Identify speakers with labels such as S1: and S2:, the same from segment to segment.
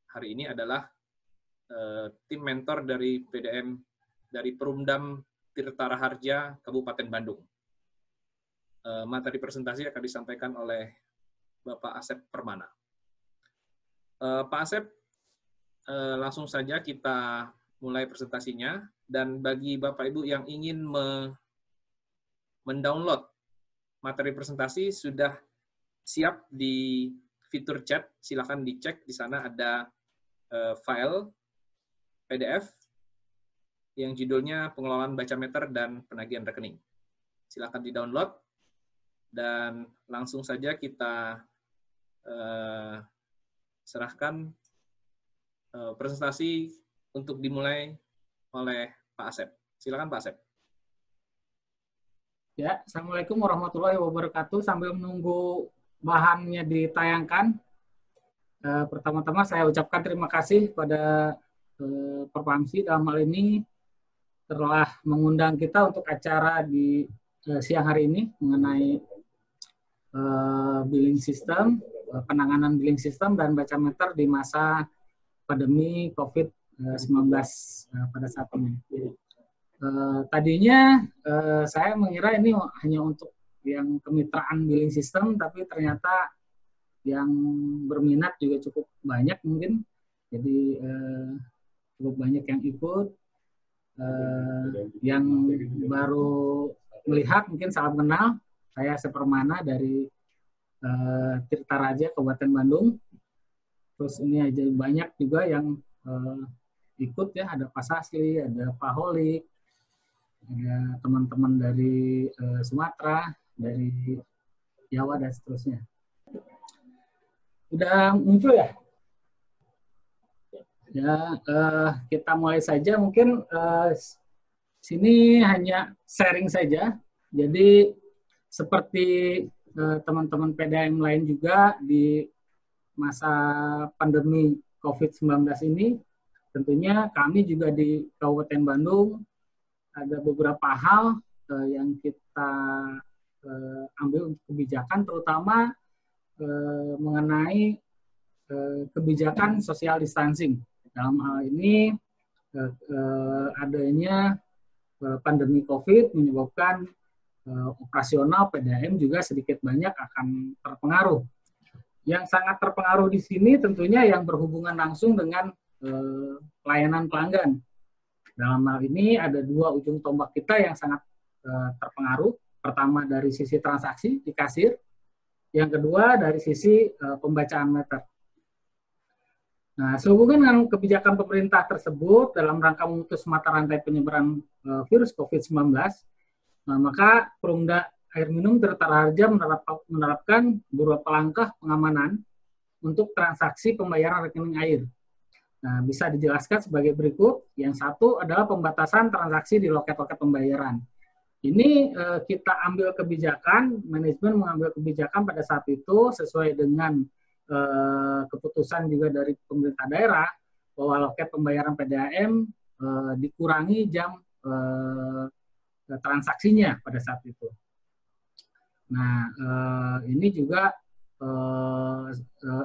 S1: hari ini adalah tim mentor dari PDM dari Perumdam Tirta Raharja Kabupaten Bandung. Materi presentasi akan disampaikan oleh Bapak Asep Permana. Pak Asep, langsung saja kita mulai presentasinya, dan bagi Bapak Ibu yang ingin mendownload materi presentasi sudah siap di fitur chat, silakan dicek, di sana ada file PDF yang judulnya Pengelolaan Baca Meter dan Penagihan Rekening. Silakan di-download, dan langsung saja kita serahkan presentasi untuk dimulai oleh Pak Asep. Silakan Pak Asep.
S2: Ya, Assalamualaikum warahmatullahi wabarakatuh. Sambil menunggu bahannya ditayangkan, pertama-tama saya ucapkan terima kasih pada Perpamsi dalam hal ini telah mengundang kita untuk acara di siang hari ini mengenai billing system, penanganan billing system dan baca meter di masa pandemi COVID-19 pada saat ini. Tadinya saya mengira ini hanya untuk yang kemitraan billing system, tapi ternyata yang berminat juga cukup banyak mungkin. Jadi cukup banyak yang ikut. Yang baru melihat mungkin salam kenal, saya Asep Permana dari Tirta Raharja Kabupaten Bandung. Terus ini aja banyak juga yang ikut ya, ada Pak Sasli, ada Pak Holik, ada teman-teman dari Sumatera, dari Jawa dan seterusnya. Udah muncul ya? Ya, kita mulai saja. Mungkin sini hanya sharing saja. Jadi seperti teman-teman PDM lain juga di masa pandemi COVID-19 ini, tentunya kami juga di Kabupaten Bandung ada beberapa hal yang kita ambil untuk kebijakan, terutama mengenai kebijakan social distancing. Dalam hal ini adanya pandemi COVID menyebabkan operasional PDM juga sedikit banyak akan terpengaruh. Yang sangat terpengaruh di sini tentunya yang berhubungan langsung dengan pelayanan pelanggan. Dalam hal ini ada dua ujung tombak kita yang sangat terpengaruh. Pertama dari sisi transaksi di kasir, yang kedua dari sisi pembacaan meter. Nah, sehubungan dengan kebijakan pemerintah tersebut dalam rangka memutus mata rantai penyebaran virus COVID-19, maka Perumda Air Minum Tirta Raharja menerapkan beberapa langkah pengamanan untuk transaksi pembayaran rekening air. Nah, bisa dijelaskan sebagai berikut. Yang satu adalah pembatasan transaksi di loket-loket pembayaran. Ini kita ambil kebijakan, manajemen mengambil kebijakan pada saat itu sesuai dengan keputusan juga dari pemerintah daerah bahwa loket pembayaran PDAM dikurangi jam transaksinya pada saat itu. Nah, ini juga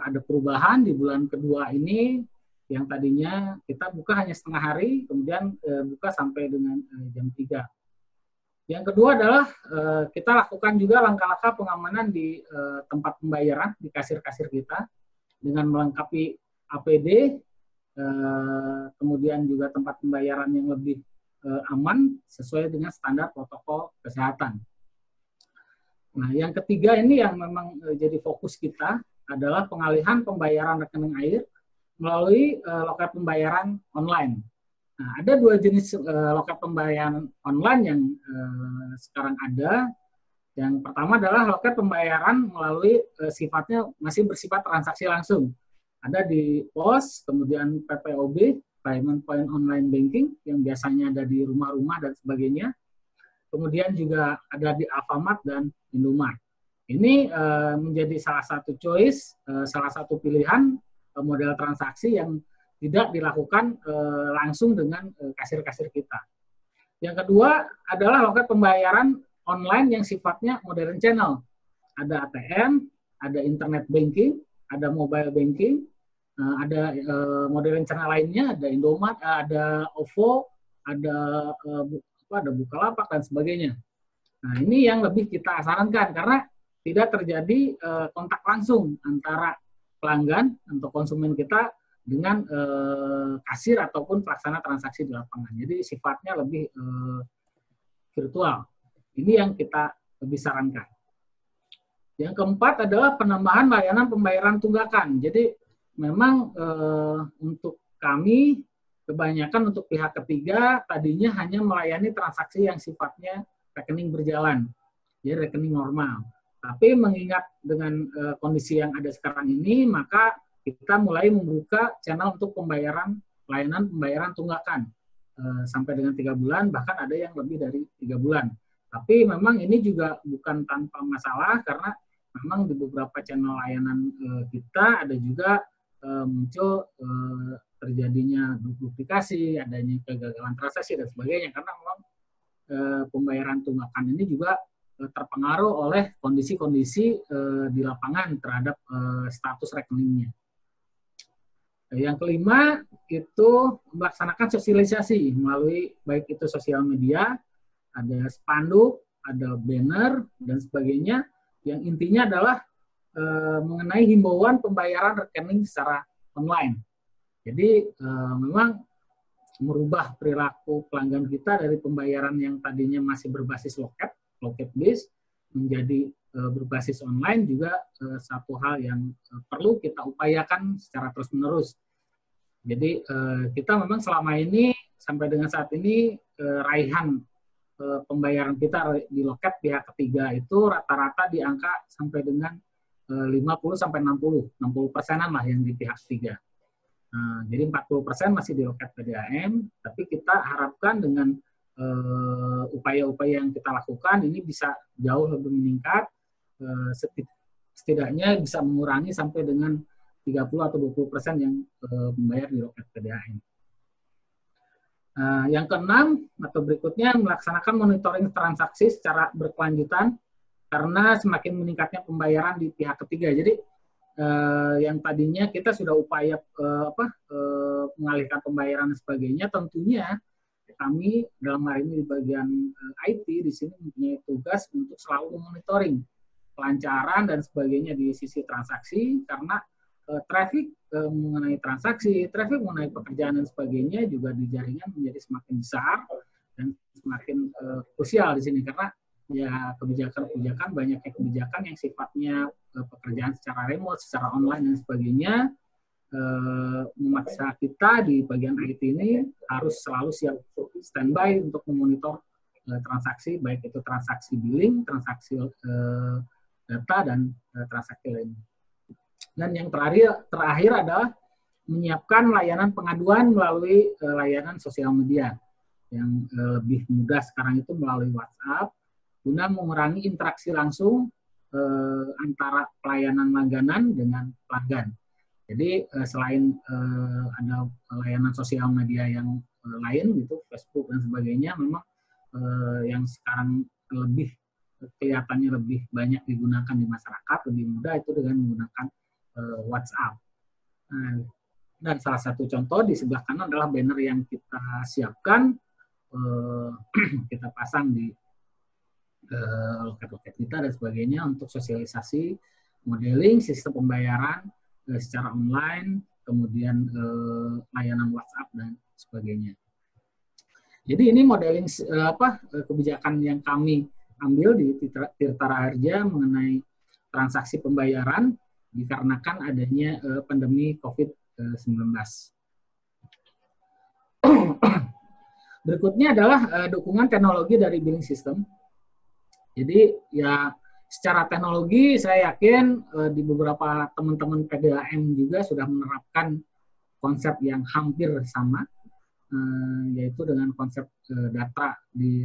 S2: ada perubahan di bulan kedua ini, yang tadinya kita buka hanya setengah hari, kemudian buka sampai dengan jam 3. Yang kedua adalah kita lakukan juga langkah-langkah pengamanan di tempat pembayaran, di kasir-kasir kita, dengan melengkapi APD, kemudian juga tempat pembayaran yang lebih aman sesuai dengan standar protokol kesehatan. Nah, yang ketiga ini yang memang jadi fokus kita adalah pengalihan pembayaran rekening air melalui loket pembayaran online. Nah, ada dua jenis loket pembayaran online yang sekarang ada. Yang pertama adalah loket pembayaran melalui sifatnya masih bersifat transaksi langsung. Ada di POS, kemudian PPOB, Payment Point Online Banking, yang biasanya ada di rumah-rumah dan sebagainya. Kemudian juga ada di Alfamart dan Indomart. Ini menjadi salah satu choice, salah satu pilihan model transaksi yang tidak dilakukan langsung dengan kasir-kasir kita. Yang kedua adalah loket pembayaran online yang sifatnya modern channel. Ada ATM, ada internet banking, ada mobile banking, Ada model channel lainnya, ada Indomaret, ada OVO, ada Bukalapak dan sebagainya. Nah, ini yang lebih kita sarankan karena tidak terjadi kontak langsung antara pelanggan atau konsumen kita dengan kasir ataupun pelaksana transaksi di lapangan. Jadi sifatnya lebih virtual. Ini yang kita lebih sarankan. Yang keempat adalah penambahan layanan pembayaran tunggakan. Jadi memang untuk kami kebanyakan untuk pihak ketiga tadinya hanya melayani transaksi yang sifatnya rekening berjalan, jadi rekening normal. Tapi mengingat dengan kondisi yang ada sekarang ini, maka kita mulai membuka channel untuk layanan pembayaran tunggakan sampai dengan 3 bulan, bahkan ada yang lebih dari 3 bulan. Tapi memang ini juga bukan tanpa masalah karena memang di beberapa channel layanan kita ada juga muncul terjadinya duplikasi, adanya kegagalan transaksi dan sebagainya karena memang pembayaran tunggakan ini juga terpengaruh oleh kondisi-kondisi di lapangan terhadap status rekeningnya. Yang kelima itu melaksanakan sosialisasi melalui baik itu sosial media, ada spanduk, ada banner dan sebagainya yang intinya adalah mengenai himbauan pembayaran rekening secara online. Jadi memang merubah perilaku pelanggan kita dari pembayaran yang tadinya masih berbasis loket based menjadi berbasis online juga satu hal yang perlu kita upayakan secara terus-menerus. Jadi kita memang selama ini sampai dengan saat ini raihan pembayaran kita di loket pihak ketiga itu rata-rata di angka sampai dengan 50-60% lah yang di pihak ketiga. Nah, jadi 40% masih di loket PDAM, tapi kita harapkan dengan upaya-upaya yang kita lakukan ini bisa jauh lebih meningkat, setidaknya bisa mengurangi sampai dengan 30 atau 20% yang membayar di loket PDAM. Yang keenam atau berikutnya melaksanakan monitoring transaksi secara berkelanjutan karena semakin meningkatnya pembayaran di pihak ketiga. Jadi yang tadinya kita sudah upaya mengalihkan pembayaran dan sebagainya, tentunya kami dalam hal ini di bagian IT di sini mempunyai tugas untuk selalu memonitoring kelancaran dan sebagainya di sisi transaksi karena traffic mengenai transaksi, traffic mengenai pekerjaan dan sebagainya juga di jaringan menjadi semakin besar dan semakin krusial di sini karena ya kebijakan-kebijakan banyaknya kebijakan yang sifatnya pekerjaan secara remote, secara online dan sebagainya memaksa kita di bagian IT ini harus selalu siap standby untuk memonitor transaksi baik itu transaksi billing, transaksi data dan transaksi lainnya. Dan yang terakhir adalah menyiapkan layanan pengaduan melalui layanan sosial media yang lebih mudah sekarang itu melalui WhatsApp guna mengurangi interaksi langsung antara pelayanan langganan dengan pelanggan. Jadi selain ada layanan sosial media yang lain gitu, Facebook dan sebagainya, memang yang sekarang kelihatannya lebih banyak digunakan di masyarakat, lebih mudah itu dengan menggunakan WhatsApp. Dan salah satu contoh di sebelah kanan adalah banner yang kita siapkan, kita pasang di loket-loket kita dan sebagainya untuk sosialisasi modeling sistem pembayaran secara online, kemudian layanan WhatsApp dan sebagainya. Jadi ini modeling kebijakan yang kami ambil di Tirta Raharja mengenai transaksi pembayaran dikarenakan adanya pandemi COVID-19. Berikutnya adalah dukungan teknologi dari billing system. Jadi ya secara teknologi saya yakin di beberapa teman-teman PDAM juga sudah menerapkan konsep yang hampir sama, yaitu dengan konsep data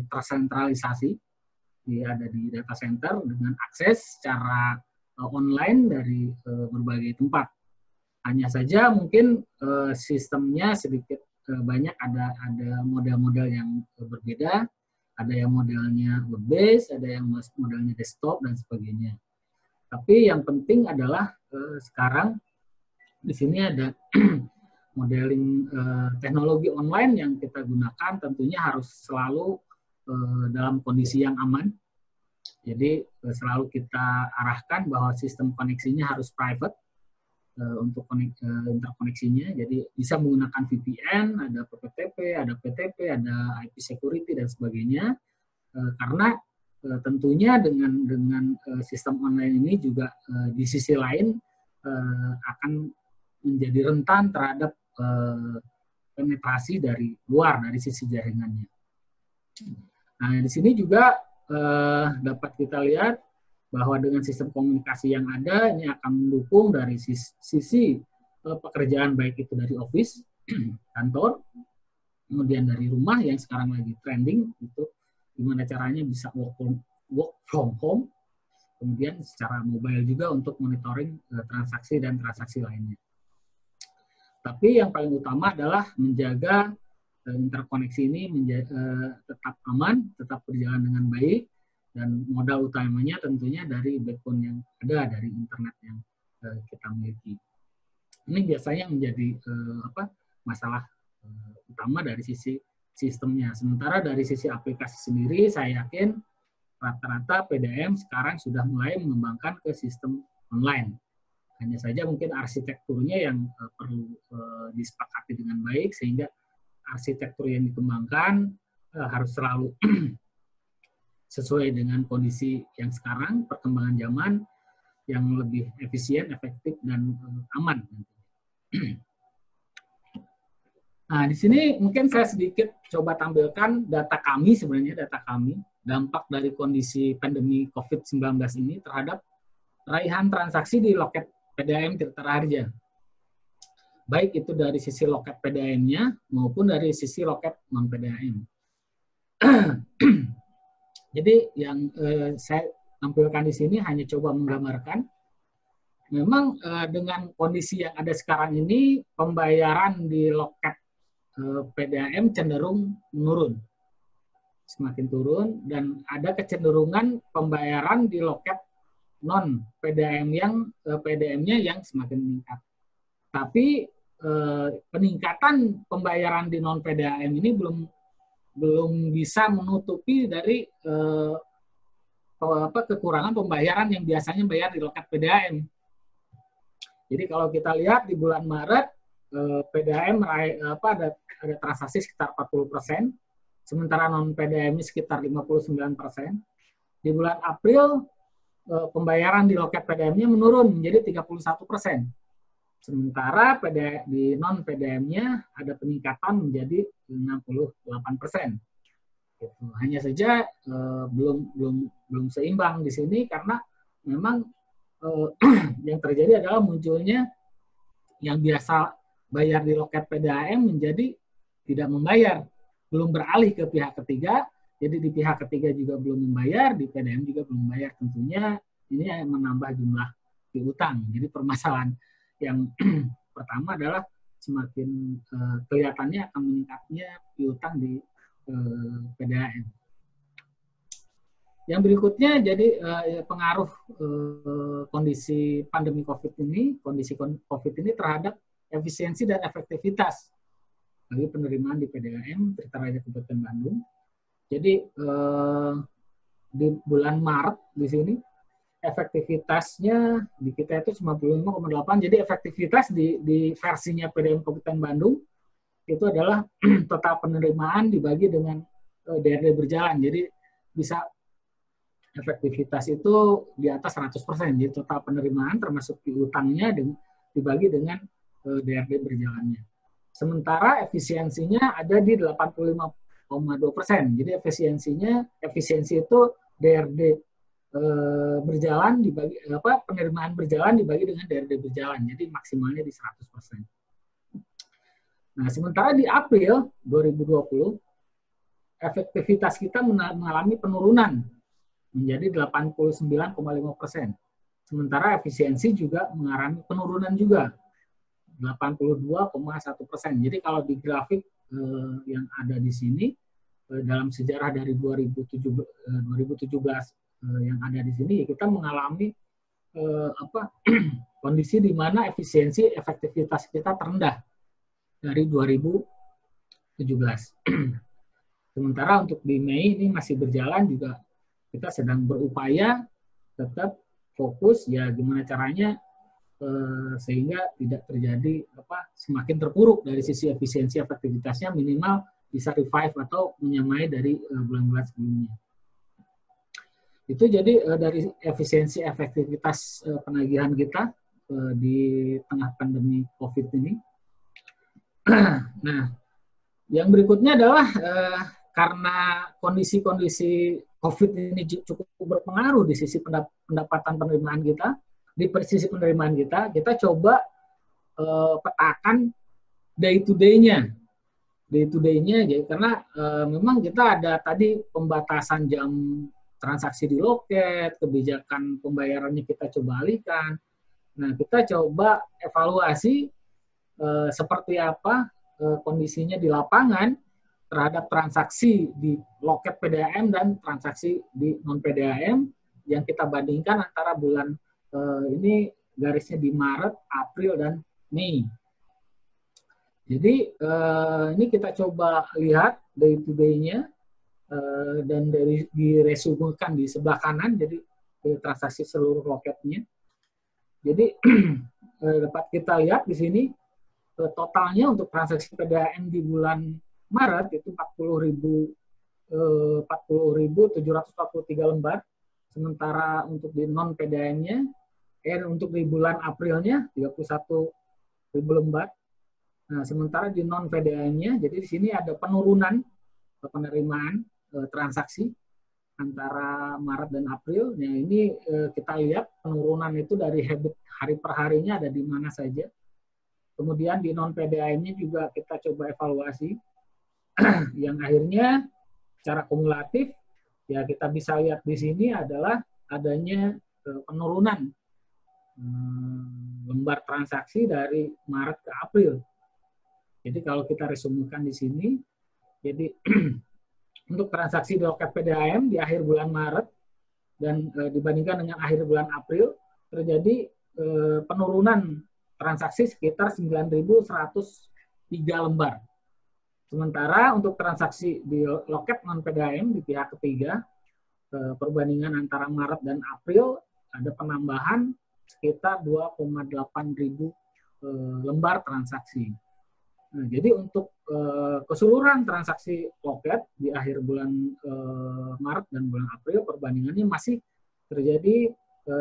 S2: tersentralisasi, ada di data center dengan akses secara online dari berbagai tempat. Hanya saja mungkin sistemnya sedikit banyak ada model-model yang berbeda. Ada yang modelnya web-based, ada yang modelnya desktop, dan sebagainya. Tapi yang penting adalah sekarang Di sini ada modeling teknologi online yang kita gunakan tentunya harus selalu dalam kondisi yang aman. Jadi selalu kita arahkan bahwa sistem koneksinya harus private untuk interkoneksinya. Jadi bisa menggunakan VPN, ada PPTP, ada PTP, ada IP security dan sebagainya. Karena tentunya dengan sistem online ini juga di sisi lain akan menjadi rentan terhadap penetrasi dari luar, dari sisi jaringannya. Nah, di sini juga dapat kita lihat bahwa dengan sistem komunikasi yang ada, ini akan mendukung dari sisi pekerjaan, baik itu dari office, kantor, kemudian dari rumah yang sekarang lagi trending, itu gimana caranya bisa work from home, kemudian secara mobile juga untuk monitoring transaksi dan transaksi lainnya. Tapi yang paling utama adalah menjaga interkoneksi ini tetap aman, tetap berjalan dengan baik, dan modal utamanya tentunya dari backbone yang ada, dari internet yang kita miliki. Ini biasanya menjadi masalah utama dari sisi sistemnya. Sementara dari sisi aplikasi sendiri, saya yakin rata-rata PDM sekarang sudah mulai mengembangkan ke sistem online. Hanya saja mungkin arsitekturnya yang perlu disepakati dengan baik, sehingga arsitektur yang dikembangkan harus selalu sesuai dengan kondisi yang sekarang, perkembangan zaman yang lebih efisien, efektif, dan aman. Nah, di sini mungkin saya sedikit coba tampilkan data kami, dampak dari kondisi pandemi COVID-19 ini terhadap raihan transaksi di loket PDAM Tirta Raharja. Baik itu dari sisi loket PDAM-nya maupun dari sisi loket non-PDAM. Jadi yang saya tampilkan di sini hanya coba menggambarkan, memang dengan kondisi yang ada sekarang ini, pembayaran di loket PDAM cenderung menurun, semakin turun, dan ada kecenderungan pembayaran di loket non PDAM PDM-nya yang semakin meningkat. Tapi peningkatan pembayaran di non PDAM ini belum bisa menutupi dari kekurangan pembayaran yang biasanya bayar di loket PDAM. Jadi kalau kita lihat di bulan Maret PDAM ada transaksi sekitar 40%, sementara non PDAM sekitar 59%. Di bulan April pembayaran di loket PDAM-nya menurun menjadi 31%. Sementara di non PDAM-nya ada peningkatan menjadi 68%. Gitu. Hanya saja belum seimbang di sini karena memang yang terjadi adalah munculnya yang biasa bayar di loket PDAM menjadi tidak membayar, belum beralih ke pihak ketiga. Jadi di pihak ketiga juga belum membayar, di PDAM juga belum membayar. Tentunya ini menambah jumlah piutang. Jadi permasalahan yang pertama adalah semakin kelihatannya akan meningkatnya piutang di PDAM. Yang berikutnya jadi pengaruh kondisi pandemi COVID ini, terhadap efisiensi dan efektivitas bagi penerimaan di PDAM Tirta Raharja Kabupaten Bandung. Jadi di bulan Maret di sini efektivitasnya di kita itu 95,8. Jadi efektivitas di versinya PDAM Kabupaten Bandung itu adalah total penerimaan dibagi dengan DRD berjalan. Jadi bisa efektivitas itu di atas 100%. Jadi total penerimaan termasuk piutangnya dibagi dengan DRD berjalannya. Sementara efisiensinya ada di 85,2%. Jadi efisiensi itu DRD berjalan dibagi penerimaan berjalan dibagi dengan DRD berjalan. Jadi maksimalnya di 100%. Nah, sementara di April 2020 efektivitas kita mengalami penurunan menjadi 89,5%. Sementara efisiensi juga mengalami penurunan juga 82,1%. Jadi kalau di grafik yang ada di sini dalam sejarah dari 2017 yang ada di sini kita mengalami kondisi di mana efisiensi efektivitas kita terendah dari 2017. Sementara untuk di Mei ini masih berjalan juga, kita sedang berupaya tetap fokus ya gimana caranya sehingga tidak terjadi semakin terpuruk dari sisi efisiensi efektivitasnya, minimal bisa revive atau menyamai dari bulan-bulan sebelumnya. Itu jadi dari efisiensi efektivitas penagihan kita di tengah pandemi COVID ini. Nah, yang berikutnya adalah karena kondisi-kondisi COVID ini cukup berpengaruh di sisi pendapatan penerimaan kita, di sisi penerimaan kita coba petakan day to day-nya. Jadi karena memang kita ada tadi pembatasan jam transaksi di loket, kebijakan pembayarannya kita coba alihkan. Nah, kita coba evaluasi seperti apa kondisinya di lapangan terhadap transaksi di loket PDAM dan transaksi di non-PDAM yang kita bandingkan antara bulan ini garisnya di Maret, April, dan Mei. Jadi ini kita coba lihat day to day-nya dan diresumekan di sebelah kanan, jadi transaksi seluruh loketnya. Jadi dapat kita lihat di sini totalnya untuk transaksi PDAM di bulan Maret itu 40.743 lembar, sementara untuk di non PDAM-nya untuk di bulan Aprilnya 31.000 lembar. Nah, sementara di non PDAM-nya, jadi di sini ada penurunan penerimaan transaksi antara Maret dan April. Nah, ini kita lihat penurunan itu dari habit hari per harinya ada di mana saja. Kemudian di non PDAM-nya juga kita coba evaluasi. Yang akhirnya secara kumulatif ya kita bisa lihat di sini adalah adanya penurunan lembar transaksi dari Maret ke April. Jadi kalau kita resumekan di sini, jadi untuk transaksi di loket PDAM di akhir bulan Maret dan dibandingkan dengan akhir bulan April terjadi penurunan transaksi sekitar 9.103 lembar. Sementara untuk transaksi di loket non-PDAM di pihak ketiga, perbandingan antara Maret dan April ada penambahan sekitar 2,8 ribu lembar transaksi. Nah, jadi untuk keseluruhan transaksi loket di akhir bulan Maret dan bulan April, perbandingannya masih terjadi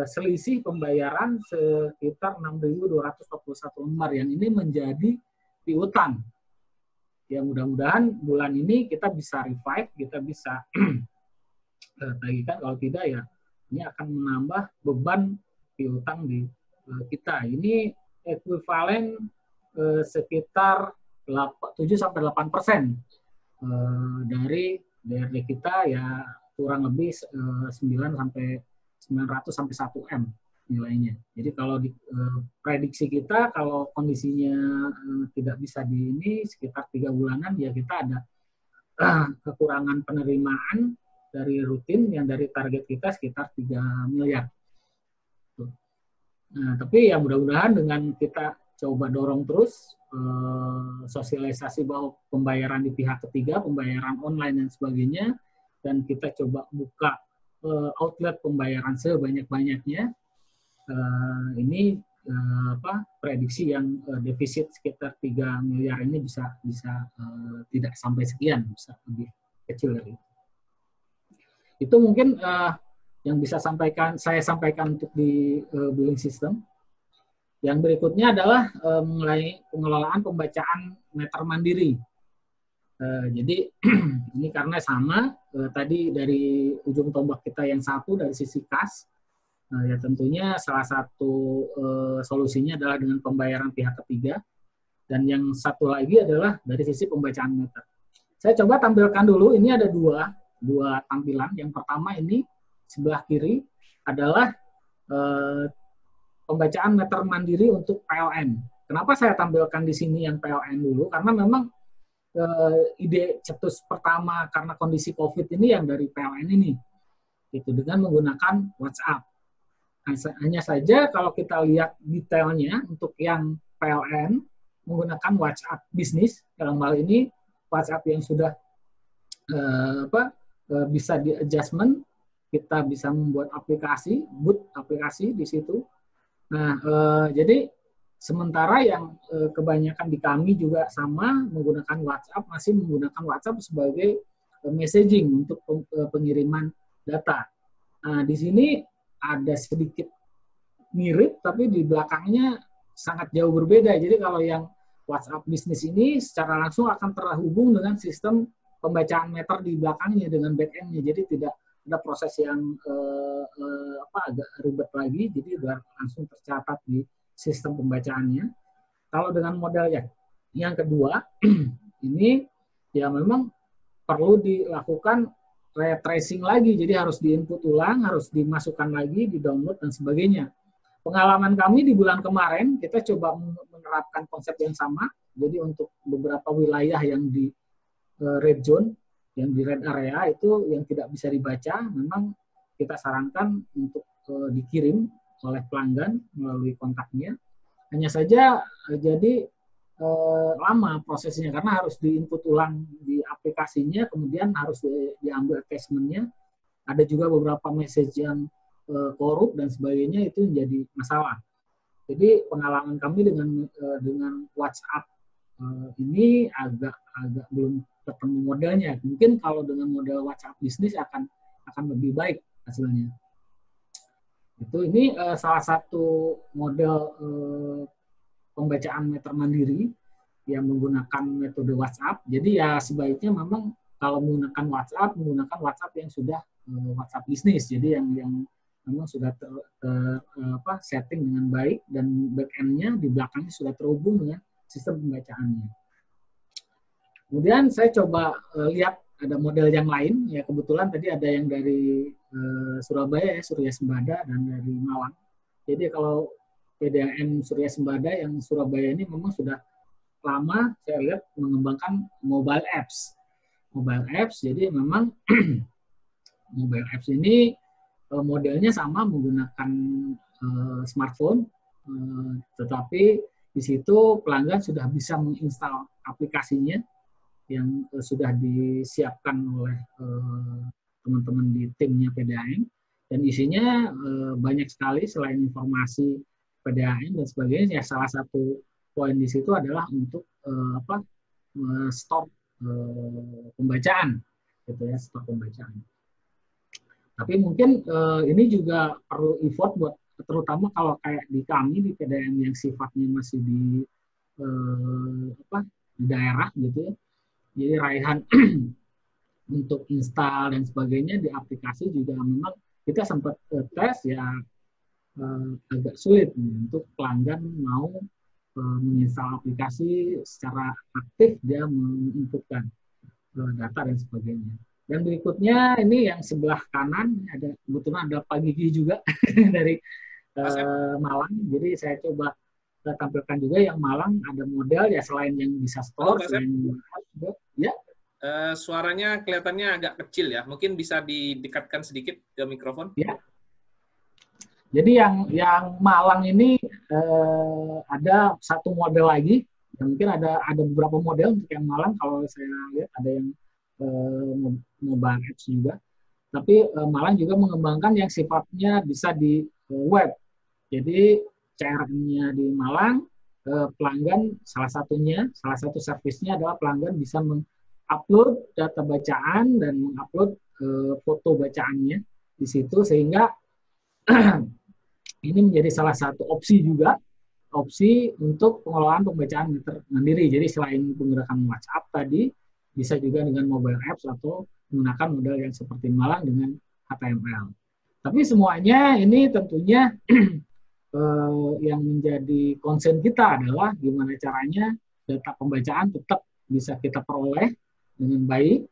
S2: selisih pembayaran sekitar 6.241 lembar, yang ini menjadi piutang. Ya mudah-mudahan bulan ini kita bisa revive, kita bisa tagihkan, kalau tidak ya ini akan menambah beban piutang di kita. Ini ekuivalen sekitar 7-8% dari DRD kita, ya kurang lebih 900-1 M nilainya. Jadi kalau di prediksi kita, kalau kondisinya tidak bisa di ini sekitar 3 bulanan, ya kita ada kekurangan penerimaan dari rutin yang dari target kita sekitar 3 miliar. Nah, tapi ya mudah-mudahan dengan kita coba dorong terus sosialisasi bahwa pembayaran di pihak ketiga, pembayaran online dan sebagainya, dan kita coba buka outlet pembayaran sebanyak-banyaknya, ini prediksi yang defisit sekitar 3 miliar ini bisa tidak sampai sekian, bisa lebih kecil dari itu. Itu mungkin yang bisa saya sampaikan untuk di billing system. Yang berikutnya adalah mengenai pengelolaan pembacaan meter mandiri. Jadi ini karena sama tadi dari ujung tombak kita yang satu dari sisi kas, ya tentunya salah satu solusinya adalah dengan pembayaran pihak ketiga, dan yang satu lagi adalah dari sisi pembacaan meter. Saya coba tampilkan dulu, ini ada dua tampilan. Yang pertama ini sebelah kiri adalah pembacaan meter mandiri untuk PLN. Kenapa saya tampilkan di sini yang PLN dulu? Karena memang ide cetus pertama karena kondisi COVID ini yang dari PLN ini, itu dengan menggunakan WhatsApp. Hanya saja kalau kita lihat detailnya untuk yang PLN menggunakan WhatsApp bisnis, dalam hal ini WhatsApp yang sudah bisa di adjustment, kita bisa membuat aplikasi, boot aplikasi di situ. Nah, jadi sementara yang kebanyakan di kami juga sama menggunakan WhatsApp, masih menggunakan WhatsApp sebagai messaging untuk pengiriman data. Nah, di sini ada sedikit mirip, tapi di belakangnya sangat jauh berbeda. Jadi kalau yang WhatsApp bisnis ini secara langsung akan terhubung dengan sistem pembacaan meter di belakangnya dengan back-end-nya. Jadi tidak ada proses yang agak ribet lagi, jadi udah langsung tercatat di sistem pembacaannya. Kalau dengan model yang kedua, ini ya memang perlu dilakukan retracing lagi, jadi harus diinput ulang, harus dimasukkan lagi, di-download, dan sebagainya. Pengalaman kami di bulan kemarin, kita coba menerapkan konsep yang sama, jadi untuk beberapa wilayah yang di red zone, yang di red area itu yang tidak bisa dibaca, memang kita sarankan untuk dikirim oleh pelanggan melalui kontaknya. Hanya saja jadi lama prosesnya karena harus diinput ulang di aplikasinya, kemudian harus diambil attachment-nya. Ada juga beberapa message yang korup dan sebagainya, itu menjadi masalah. Jadi pengalaman kami dengan WhatsApp ini agak belum ketemu modelnya. Mungkin kalau dengan model WhatsApp bisnis akan lebih baik hasilnya. Ini salah satu model pembacaan meter mandiri yang menggunakan metode WhatsApp. Jadi ya sebaiknya memang kalau menggunakan WhatsApp yang sudah WhatsApp bisnis. Jadi yang memang sudah setting dengan baik dan back-end-nya di belakangnya sudah terhubung dengan sistem pembacaannya. Kemudian saya coba lihat ada model yang lain, ya kebetulan tadi ada yang dari Surabaya, Surya Sembada, dan dari Malang. Jadi kalau PDAM Surya Sembada yang Surabaya ini memang sudah lama saya lihat mengembangkan mobile apps. Mobile apps, jadi memang mobile apps ini modelnya sama menggunakan smartphone, tetapi di situ pelanggan sudah bisa menginstal aplikasinya yang sudah disiapkan oleh teman-teman di timnya PDAM, dan isinya banyak sekali selain informasi PDAM dan sebagainya. Ya, salah satu poin di situ adalah untuk stok pembacaan, gitu ya, stok pembacaan. Tapi mungkin ini juga perlu effort buat, terutama kalau kayak di kami di PDAM yang sifatnya masih di daerah gitu ya. Jadi raihan untuk install dan sebagainya di aplikasi juga memang kita sempat tes ya, agak sulit untuk pelanggan mau menginstal aplikasi secara aktif, dia menginputkan data dan sebagainya. Dan berikutnya ini yang sebelah kanan kebetulan ada Pak Gigi juga dari Malang. Jadi saya coba tampilkan juga yang Malang ada model ya, selain yang bisa store, selain juga ya.
S1: Suaranya kelihatannya agak kecil ya, mungkin bisa didekatkan sedikit ke mikrofon.
S2: Ya. Jadi yang Malang ini ada satu model lagi, mungkin ada beberapa model untuk yang Malang. Kalau saya lihat ada yang mobile apps juga, tapi Malang juga mengembangkan yang sifatnya bisa di web. Jadi CRM-nya di Malang, pelanggan salah satu servisnya adalah pelanggan bisa mengupload data bacaan dan mengupload foto bacaannya di situ, sehingga ini menjadi salah satu opsi untuk pengelolaan pembacaan meter mandiri. Jadi selain menggunakan WhatsApp tadi, bisa juga dengan mobile apps atau menggunakan model yang seperti Malang dengan HTML. Tapi semuanya ini tentunya yang menjadi concern kita adalah gimana caranya data pembacaan tetap bisa kita peroleh dengan baik,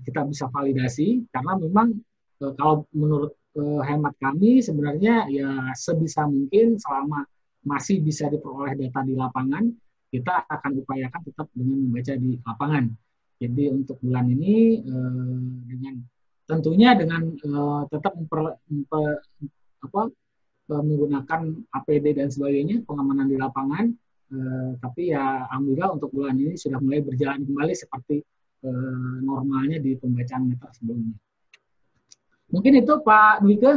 S2: kita bisa validasi, karena memang kalau menurut hemat kami sebenarnya ya sebisa mungkin selama masih bisa diperoleh data di lapangan, kita akan upayakan tetap dengan membaca di lapangan. Jadi untuk bulan ini tentunya dengan tetap menggunakan APD dan sebagainya, pengamanan di lapangan. Tapi ya alhamdulillah untuk bulan ini sudah mulai berjalan kembali seperti normalnya di pembacaan meter sebelumnya. Mungkin itu Pak Dwike,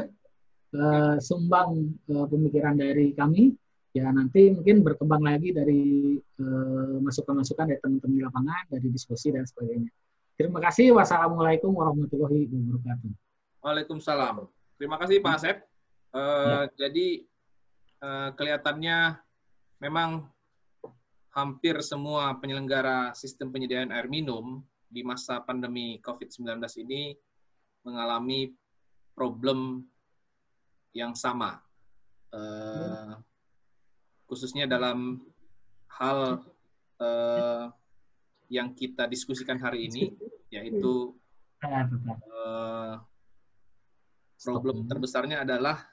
S2: sumbang pemikiran dari kami. Ya nanti mungkin berkembang lagi dari masukan-masukan dari teman-teman di lapangan, dari diskusi dan sebagainya. Terima kasih. Wassalamualaikum warahmatullahi wabarakatuh.
S1: Waalaikumsalam. Terima kasih Pak Asep. Jadi kelihatannya memang hampir semua penyelenggara sistem penyediaan air minum di masa pandemi COVID-19 ini mengalami problem yang sama, khususnya dalam hal yang kita diskusikan hari ini, yaitu problem terbesarnya adalah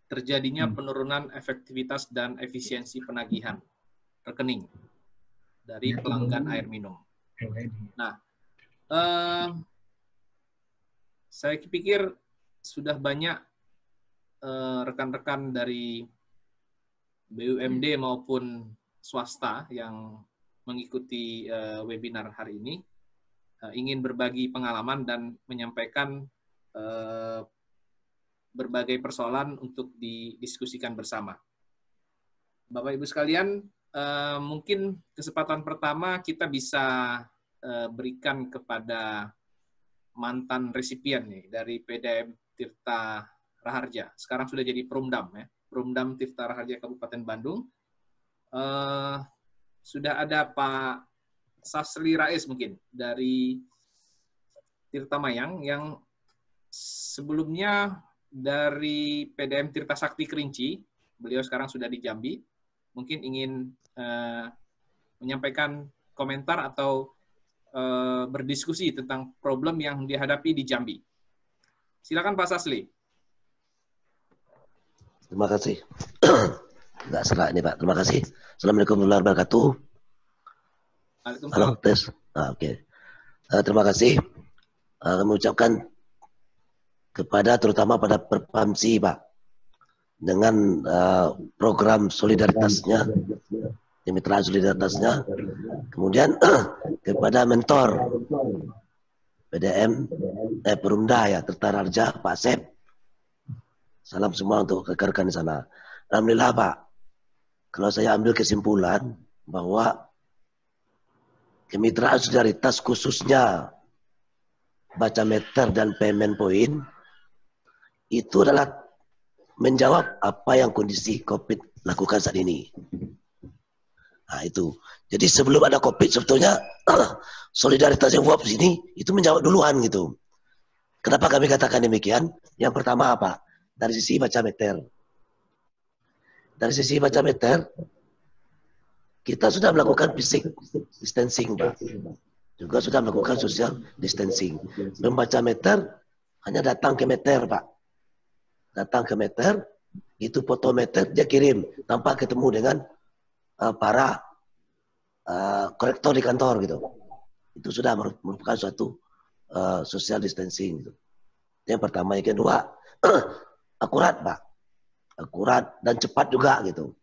S1: terjadinya penurunan efektivitas dan efisiensi penagihan rekening dari pelanggan air minum. Nah, saya pikir sudah banyak rekan-rekan dari BUMD maupun swasta yang mengikuti webinar hari ini ingin berbagi pengalaman dan menyampaikan berbagai persoalan untuk didiskusikan bersama. Bapak Ibu sekalian, mungkin kesempatan pertama kita bisa berikan kepada mantan resipien nih dari PDM Tirta Raharja. Sekarang sudah jadi Perumdam ya, Perumdam Tirta Raharja Kabupaten Bandung. Sudah ada Pak Sasli Rais mungkin dari Tirta Mayang yang sebelumnya dari PDM Tirta Sakti Kerinci. Beliau sekarang sudah di Jambi. Mungkin ingin menyampaikan komentar atau berdiskusi tentang problem yang dihadapi di Jambi. Silakan Pak Sasli.
S3: Terima kasih. Nggak salah ini Pak. Terima kasih. Assalamualaikum warahmatullahi wabarakatuh.
S1: Waalaikumsalam.
S3: Tes. Oke. Terima kasih. Kami ucapkan kepada terutama pada Perpamsi Pak, dengan program solidaritasnya, kemitraan solidaritasnya, kemudian kepada mentor PDM Perumda ya Tirta Raharja Pak Asep. Salam semua untuk rekan-rekan di sana. Alhamdulillah Pak, kalau saya ambil kesimpulan bahwa kemitraan solidaritas khususnya baca meter dan payment point itu adalah menjawab apa yang kondisi COVID lakukan saat ini. Nah itu. Jadi sebelum ada COVID sebetulnya solidaritas yang WAP sini itu menjawab duluan gitu. Kenapa kami katakan demikian? Yang pertama apa? Dari sisi baca meter. Dari sisi baca meter, kita sudah melakukan physical distancing Pak. Juga sudah melakukan social distancing. Membaca meter hanya datang ke meter Pak. Datang ke meter, itu foto meter dia kirim tanpa ketemu dengan para korektor di kantor gitu. Itu sudah merupakan suatu social distancing gitu. Yang pertama, yang kedua akurat Pak, akurat dan cepat juga gitu.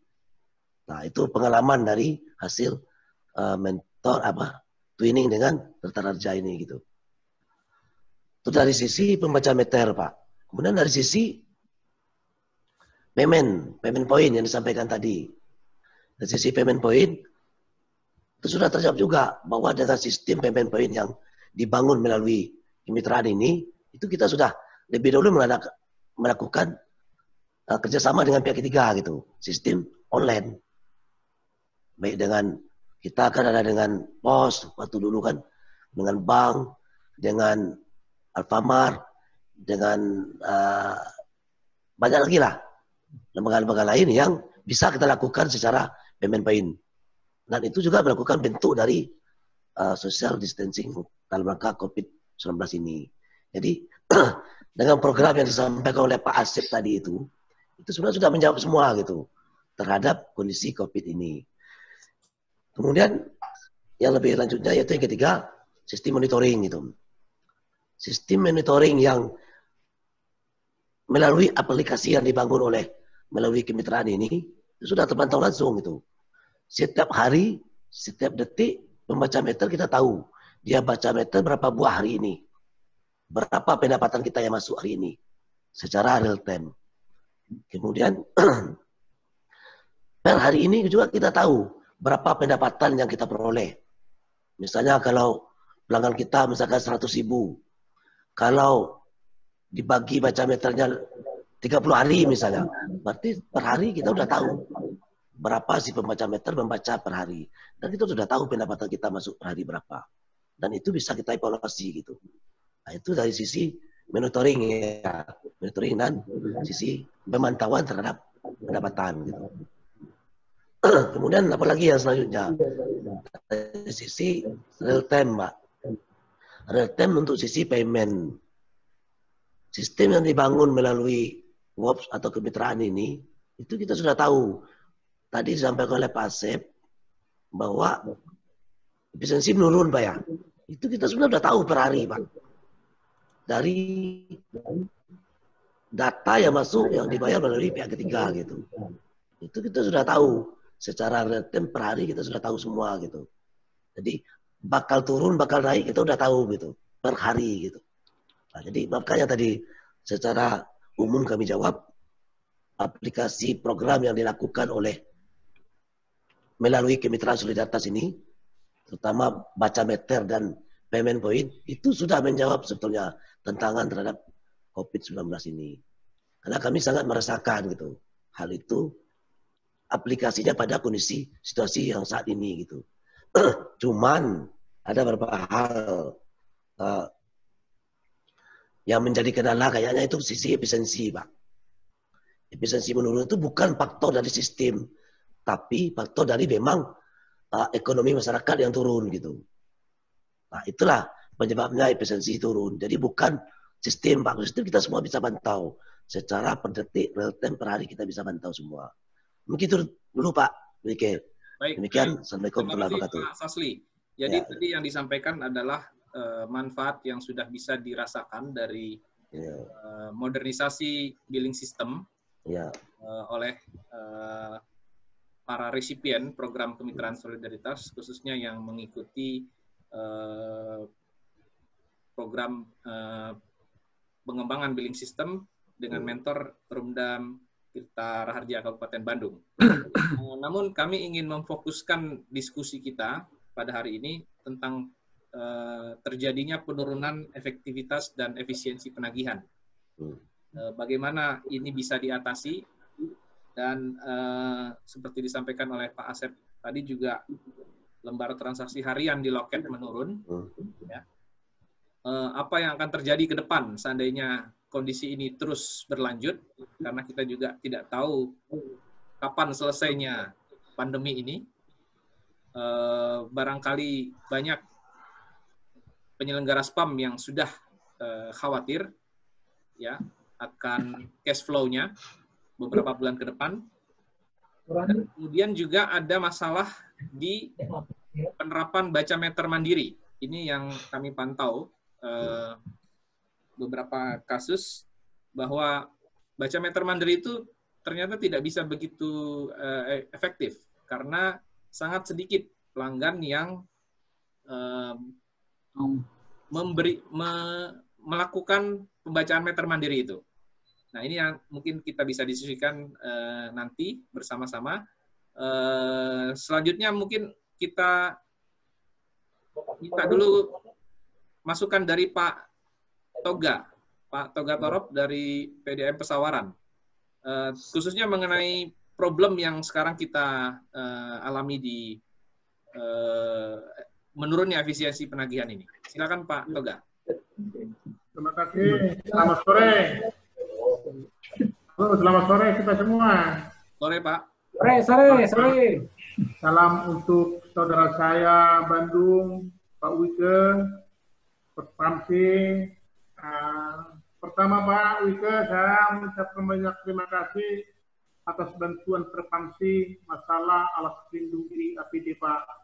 S3: Nah itu pengalaman dari hasil mentor twinning dengan Tirta Raharja ini gitu. Itu dari sisi pembaca meter Pak. Kemudian dari sisi payment point yang disampaikan tadi. Dari sisi payment point, itu sudah terjawab juga bahwa dengan sistem payment point yang dibangun melalui kemitraan ini, itu kita sudah lebih dahulu melakukan kerjasama dengan pihak ketiga gitu. Sistem online. Baik dengan, kita akan ada dengan pos, waktu dulu kan, dengan bank, dengan Alfamart, dengan banyak lagi lah. Lembaga-lembaga lain yang bisa kita lakukan secara payment point. Dan itu juga melakukan bentuk dari social distancing dalam rangka COVID-19 ini. Jadi dengan program yang disampaikan oleh Pak Asep tadi itu sebenarnya sudah menjawab semua gitu terhadap kondisi COVID ini. Kemudian yang lebih lanjutnya yaitu yang ketiga, sistem monitoring gitu. Sistem monitoring yang melalui aplikasi yang dibangun oleh melalui kemitraan ini sudah terpantau langsung gitu. Setiap hari, setiap detik membaca meter kita tahu dia baca meter berapa buah hari ini, berapa pendapatan kita yang masuk hari ini secara real time. Kemudian per hari ini juga kita tahu berapa pendapatan yang kita peroleh. Misalnya kalau pelanggan kita misalkan 100.000, kalau dibagi baca meternya 30 hari misalnya, berarti per hari kita udah tahu berapa si pembaca meter membaca per hari. Dan kita sudah tahu pendapatan kita masuk per hari berapa. Dan itu bisa kita evaluasi gitu. Nah, itu dari sisi monitoring ya, monitoring dan sisi pemantauan terhadap pendapatan gitu. Kemudian apalagi yang selanjutnya? Dari sisi real time, Mbak. Real time untuk sisi payment. Sistem yang dibangun melalui WOPS atau kemitraan ini, itu kita sudah tahu. Tadi disampaikan oleh Pak Asep bahwa efisiensi menurun, Pak ya. Itu kita sudah tahu per hari, Pak. Dari data yang masuk, yang dibayar melalui pihak ketiga gitu. Itu kita sudah tahu. Secara real time per hari kita sudah tahu semua gitu. Jadi bakal turun, bakal naik kita udah tahu gitu. Per hari gitu. Nah, jadi makanya tadi secara umum kami jawab, aplikasi program yang dilakukan oleh melalui kemitraan solidaritas ini, terutama baca meter dan payment point, itu sudah menjawab sebetulnya tantangan terhadap COVID-19 ini. Karena kami sangat merasakan gitu hal itu, aplikasinya pada kondisi situasi yang saat ini gitu. Cuman ada beberapa hal yang menjadi kendala kayaknya itu sisi efisiensi, Pak. Efisiensi menurun itu bukan faktor dari sistem, tapi faktor dari memang ekonomi masyarakat yang turun gitu. Nah, itulah penyebabnya efisiensi turun. Jadi bukan sistem, Pak. Sistem kita semua bisa pantau. Secara per detik, real time, per hari kita bisa pantau semua. Mungkin itu dulu, Pak.
S1: Baik.
S3: Demikian. Assalamualaikum warahmatullahi wabarakatuh.
S1: Pak Sasli. Jadi tadi yang disampaikan adalah manfaat yang sudah bisa dirasakan dari modernisasi billing system oleh para resipien program kemitraan solidaritas, khususnya yang mengikuti program pengembangan billing system dengan mentor Perumdam Tirta Raharja Kabupaten Bandung. Namun kami ingin memfokuskan diskusi kita pada hari ini tentang terjadinya penurunan efektivitas dan efisiensi penagihan. Bagaimana ini bisa diatasi, dan seperti disampaikan oleh Pak Asep tadi juga lembar transaksi harian di loket menurun. Ya. Apa yang akan terjadi ke depan seandainya kondisi ini terus berlanjut, karena kita juga tidak tahu kapan selesainya pandemi ini. Barangkali banyak penyelenggara spam yang sudah khawatir ya akan cash flow-nya beberapa bulan ke depan. Dan kemudian juga ada masalah di penerapan baca meter mandiri. Ini yang kami pantau beberapa kasus bahwa baca meter mandiri itu ternyata tidak bisa begitu efektif karena sangat sedikit pelanggan yang melakukan pembacaan meter mandiri itu. Nah, ini yang mungkin kita bisa diskusikan nanti bersama-sama. Selanjutnya mungkin kita minta dulu masukan dari Pak Toga Torop dari PDAM Pesawaran. Khususnya mengenai problem yang sekarang kita alami di menurunnya efisiensi penagihan ini. Silakan Pak Toga.
S4: Terima kasih. Selamat sore. Halo, selamat sore kita semua.
S1: Sore Pak.
S2: Sore.
S4: Salam untuk saudara saya Bandung, Pak Wike, Perpamsi. Pertama Pak Wike, saya mengucapkan banyak terima kasih atas bantuan Perpamsi masalah alat pelindung diri APD Pak.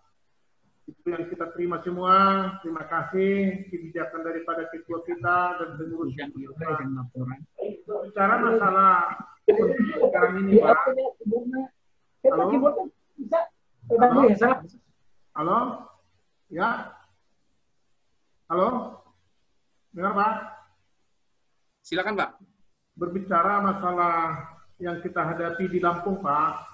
S4: Itu yang kita terima semua. Terima kasih kebijakan daripada ketua kita dan pengurus kita. Bicara masalah sekarang ini,
S2: di
S4: Pak.
S2: Kita
S4: Halo?
S2: keyboardnya bisa.
S4: Halo?
S2: Ya, salah.
S4: Halo? Ya? Halo? Dengar, Pak?
S1: Silakan, Pak.
S4: Berbicara masalah yang kita hadapi di Lampung, Pak,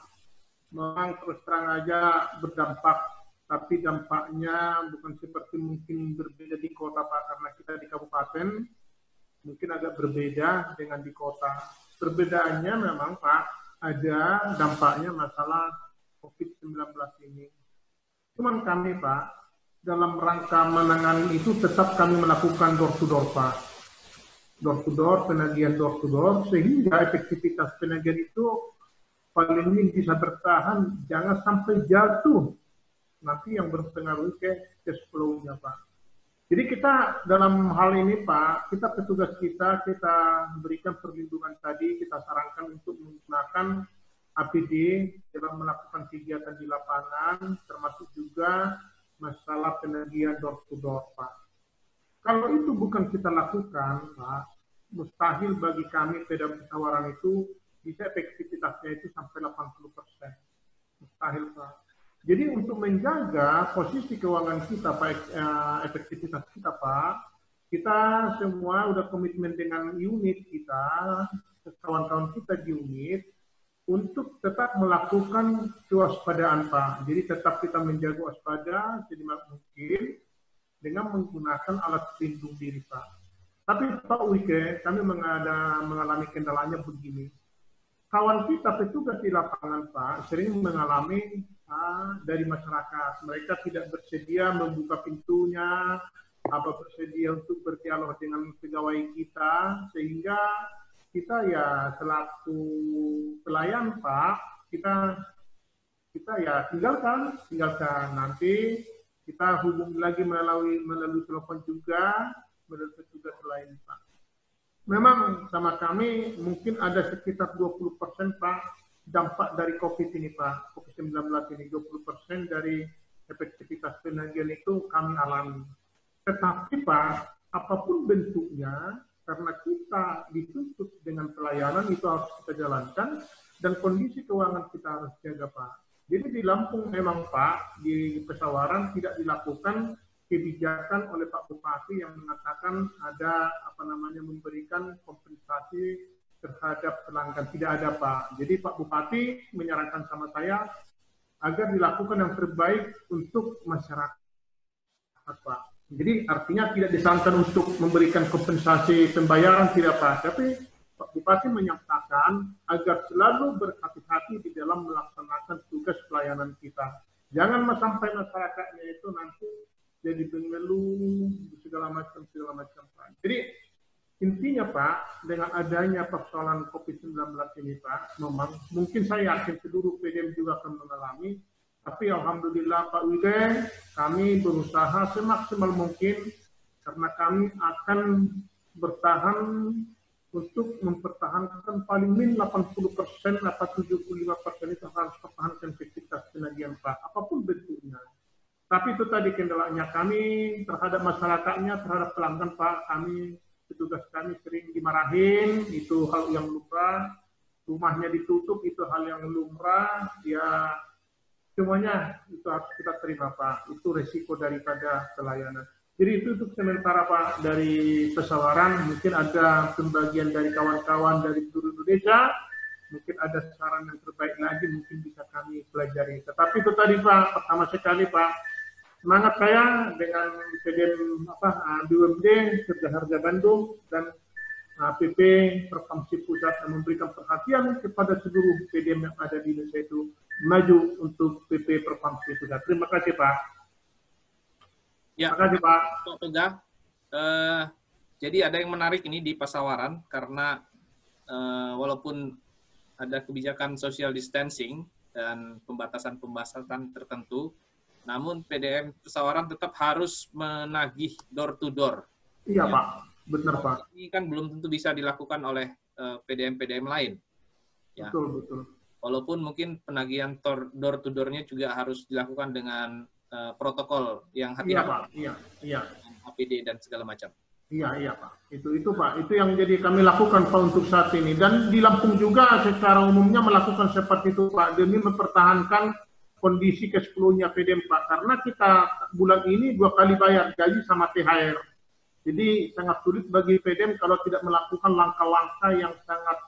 S4: memang terus terang aja berdampak, tapi dampaknya bukan seperti mungkin berbeda di kota, Pak, karena kita di kabupaten, mungkin agak berbeda dengan di kota. Perbedaannya memang, Pak, ada dampaknya masalah COVID-19 ini. Cuman kami, Pak, dalam rangka menangani itu tetap kami melakukan door-to-door, Pak. Door-to-door, penagihan door-to-door, sehingga efektivitas penagihan itu paling ini bisa bertahan, jangan sampai jatuh. Nanti yang berpengaruh ke cash flow-nya, Pak. Jadi kita dalam hal ini, Pak, petugas kita berikan perlindungan tadi, kita sarankan untuk menggunakan APD dalam melakukan kegiatan di lapangan, termasuk juga masalah penagihan door-to-door, Pak. Kalau itu bukan kita lakukan, Pak, mustahil bagi kami PDAM Pesawaran itu bisa efektivitasnya itu sampai 80%. Mustahil, Pak. Jadi untuk menjaga posisi keuangan kita, Pak, efektivitas kita, Pak, kita semua udah komitmen dengan unit kita, kawan-kawan kita di unit, untuk tetap melakukan kewaspadaan, Pak. Jadi tetap kita menjaga waspada semaksimal mungkin dengan menggunakan alat pelindung diri, Pak. Tapi Pak Wike, kami mengalami kendalanya begini. Kawan kita petugas di lapangan, Pak, sering mengalami dari masyarakat. Mereka tidak bersedia membuka pintunya, bersedia untuk berdialog dengan pegawai kita, sehingga kita ya selaku pelayan, Pak, kita ya tinggalkan. Nanti kita hubungi lagi melalui telepon juga, melalui petugas lain, Pak. Memang sama kami mungkin ada sekitar 20%, Pak, dampak dari COVID ini, Pak. COVID-19 ini 20% dari efektivitas penagihan itu kami alami. Tetapi, Pak, apapun bentuknya, karena kita dituntut dengan pelayanan itu harus kita jalankan, dan kondisi keuangan kita harus jaga, Pak. Jadi di Lampung memang, Pak, di Pesawaran tidak dilakukan kebijakan oleh Pak Bupati yang mengatakan ada memberikan kompensasi terhadap pelanggan. Tidak ada, Pak. Jadi Pak Bupati menyarankan sama saya agar dilakukan yang terbaik untuk masyarakat, Pak. Jadi artinya tidak disarankan untuk memberikan kompensasi pembayaran, tidak, Pak. Tapi Pak Bupati menyatakan agar selalu berhati-hati di dalam melaksanakan tugas pelayanan kita. Jangan sampai masyarakatnya itu nanti jadi mengeluh segala macam, Pak. Jadi intinya, Pak, dengan adanya persoalan COVID-19 ini, Pak, memang mungkin saya yakin seluruh PDAM juga akan mengalami. Tapi alhamdulillah, Pak Wide, kami berusaha semaksimal mungkin karena kami akan bertahan untuk mempertahankan paling min 80% atau 75% itu harus pertahankan efektivitas penagihan, Pak, apapun bentuknya. Tapi itu tadi kendalanya kami terhadap masyarakatnya, terhadap pelanggan, Pak, petugas kami sering dimarahin, itu hal yang lumrah, rumahnya ditutup, itu hal yang lumrah, ya semuanya itu harus kita terima, Pak. Itu resiko daripada pelayanan. Jadi itu untuk sementara, Pak, dari Pesawaran. Mungkin ada pembagian dari kawan-kawan dari seluruh Indonesia. Mungkin ada saran yang terbaik lagi, mungkin bisa kami pelajari. Tetapi itu tadi, Pak, pertama sekali, Pak, semangat saya dengan PDAM BUMD, Kerja Harja Bandung, dan PP Provinsi Pusat yang memberikan perhatian kepada seluruh PDAM yang ada di Indonesia itu maju untuk PP Provinsi Pusat. Terima kasih, Pak.
S1: Ya,
S4: terima kasih, Pak.
S1: Pak Toga. Jadi ada yang menarik ini di Pesawaran karena walaupun ada kebijakan social distancing dan pembatasan tertentu, namun PDAM Pesawaran tetap harus menagih door to door.
S4: Iya,
S1: ya.
S4: Pak. Benar, Pak.
S1: Ini kan belum tentu bisa dilakukan oleh PDAM lain. Ya.
S4: Betul.
S1: Walaupun mungkin penagihan door to door-nya juga harus dilakukan dengan protokol yang hati-hati.
S4: Iya, Pak. Iya.
S1: APD dan segala macam.
S4: Iya Pak. Itu Pak. Itu yang jadi kami lakukan Pak untuk saat ini. Dan di Lampung juga secara umumnya melakukan seperti itu Pak demi mempertahankan kondisi cash flow-nya PDM Pak. Karena kita bulan ini 2 kali bayar gaji sama THR. Jadi sangat sulit bagi PDM kalau tidak melakukan langkah-langkah yang sangat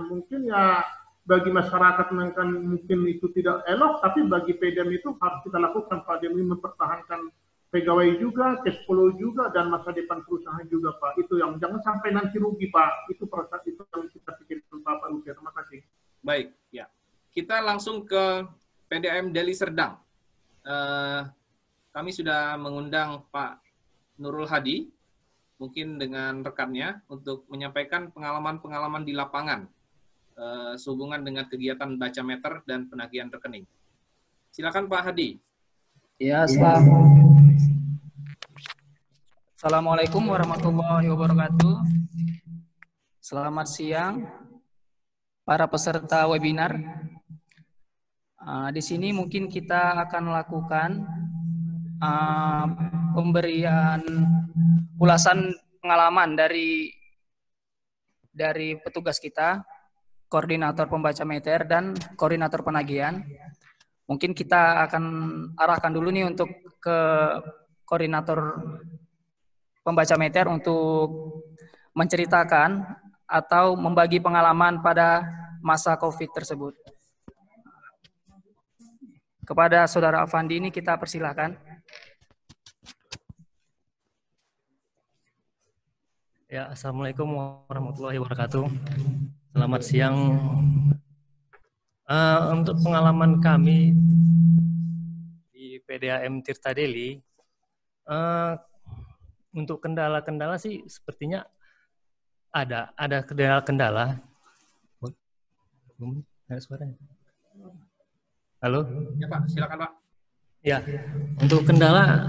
S4: mungkin ya bagi masyarakat mungkin itu tidak elok, tapi bagi PDM itu harus kita lakukan Pak demi mempertahankan pegawai juga, cash flow juga, dan masa depan perusahaan juga Pak. Itu yang jangan sampai nanti rugi Pak. Itu proses itu yang kita pikirkan Pak Uke. Terima kasih.
S1: Baik, ya. Kita langsung ke PDAM Deli Serdang. Kami sudah mengundang Pak Nurul Hadi, mungkin dengan rekannya, untuk menyampaikan pengalaman-pengalaman di lapangan sehubungan dengan kegiatan baca meter dan penagihan rekening. Silakan Pak Hadi.
S5: Ya, Assalamualaikum warahmatullahi wabarakatuh. Selamat siang para peserta webinar. Di sini mungkin kita akan melakukan pemberian ulasan pengalaman dari petugas kita, koordinator pembaca meter dan koordinator penagihan. Mungkin kita akan arahkan dulu nih untuk ke koordinator pembaca meter untuk menceritakan atau membagi pengalaman pada masa COVID tersebut. Kepada Saudara Afandi ini kita persilahkan.
S6: Ya, Assalamualaikum warahmatullahi wabarakatuh. Selamat siang. Untuk pengalaman kami di PDAM Tirta Deli, untuk kendala-kendala sih sepertinya ada kendala-kendala. Ada suaranya? Halo?
S1: Ya Pak, silakan Pak.
S6: Ya, untuk kendala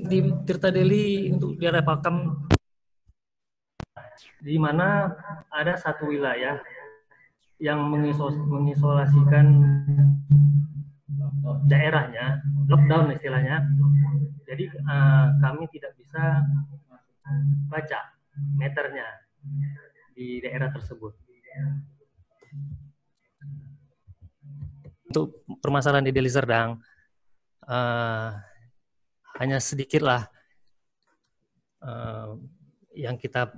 S6: di Tirta Deli untuk di area Pakam, di mana ada satu wilayah yang mengisolasikan daerahnya, lockdown istilahnya. Jadi kami tidak bisa baca meternya di daerah tersebut. Untuk permasalahan di Deli Serdang, hanya sedikit lah yang kita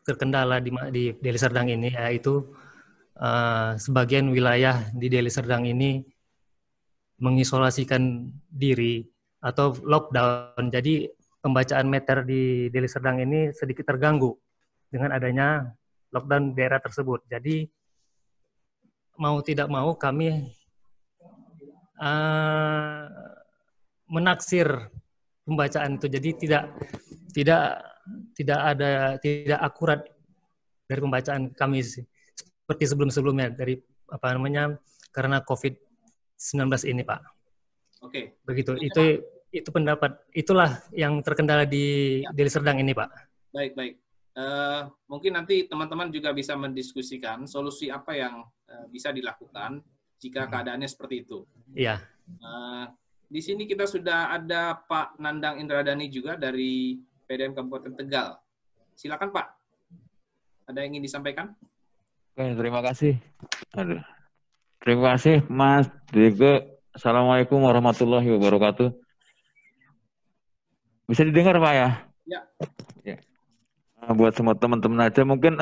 S6: terkendala di Deli Serdang ini, yaitu sebagian wilayah di Deli Serdang ini mengisolasikan diri atau lockdown. Jadi pembacaan meter di Deli Serdang ini sedikit terganggu dengan adanya lockdown daerah tersebut. Jadi mau tidak mau kami menaksir pembacaan itu. Jadi tidak akurat dari pembacaan kami seperti sebelum-sebelumnya dari karena COVID-19 ini, Pak.
S1: Oke.
S6: Begitu. Itu pendapat. Itulah yang terkendala di Deli Serdang ini, Pak.
S1: Baik. Mungkin nanti teman-teman juga bisa mendiskusikan solusi apa yang bisa dilakukan jika keadaannya seperti itu.
S6: Iya.
S1: Di sini kita sudah ada Pak Nandang Indradani juga dari PDAM Kabupaten Tegal. Silakan Pak. Ada yang ingin disampaikan?
S7: Oke, terima kasih. Terima kasih Mas Dike. Assalamualaikum warahmatullahi wabarakatuh. Bisa didengar Pak ya? Ya. Buat semua teman-teman aja, mungkin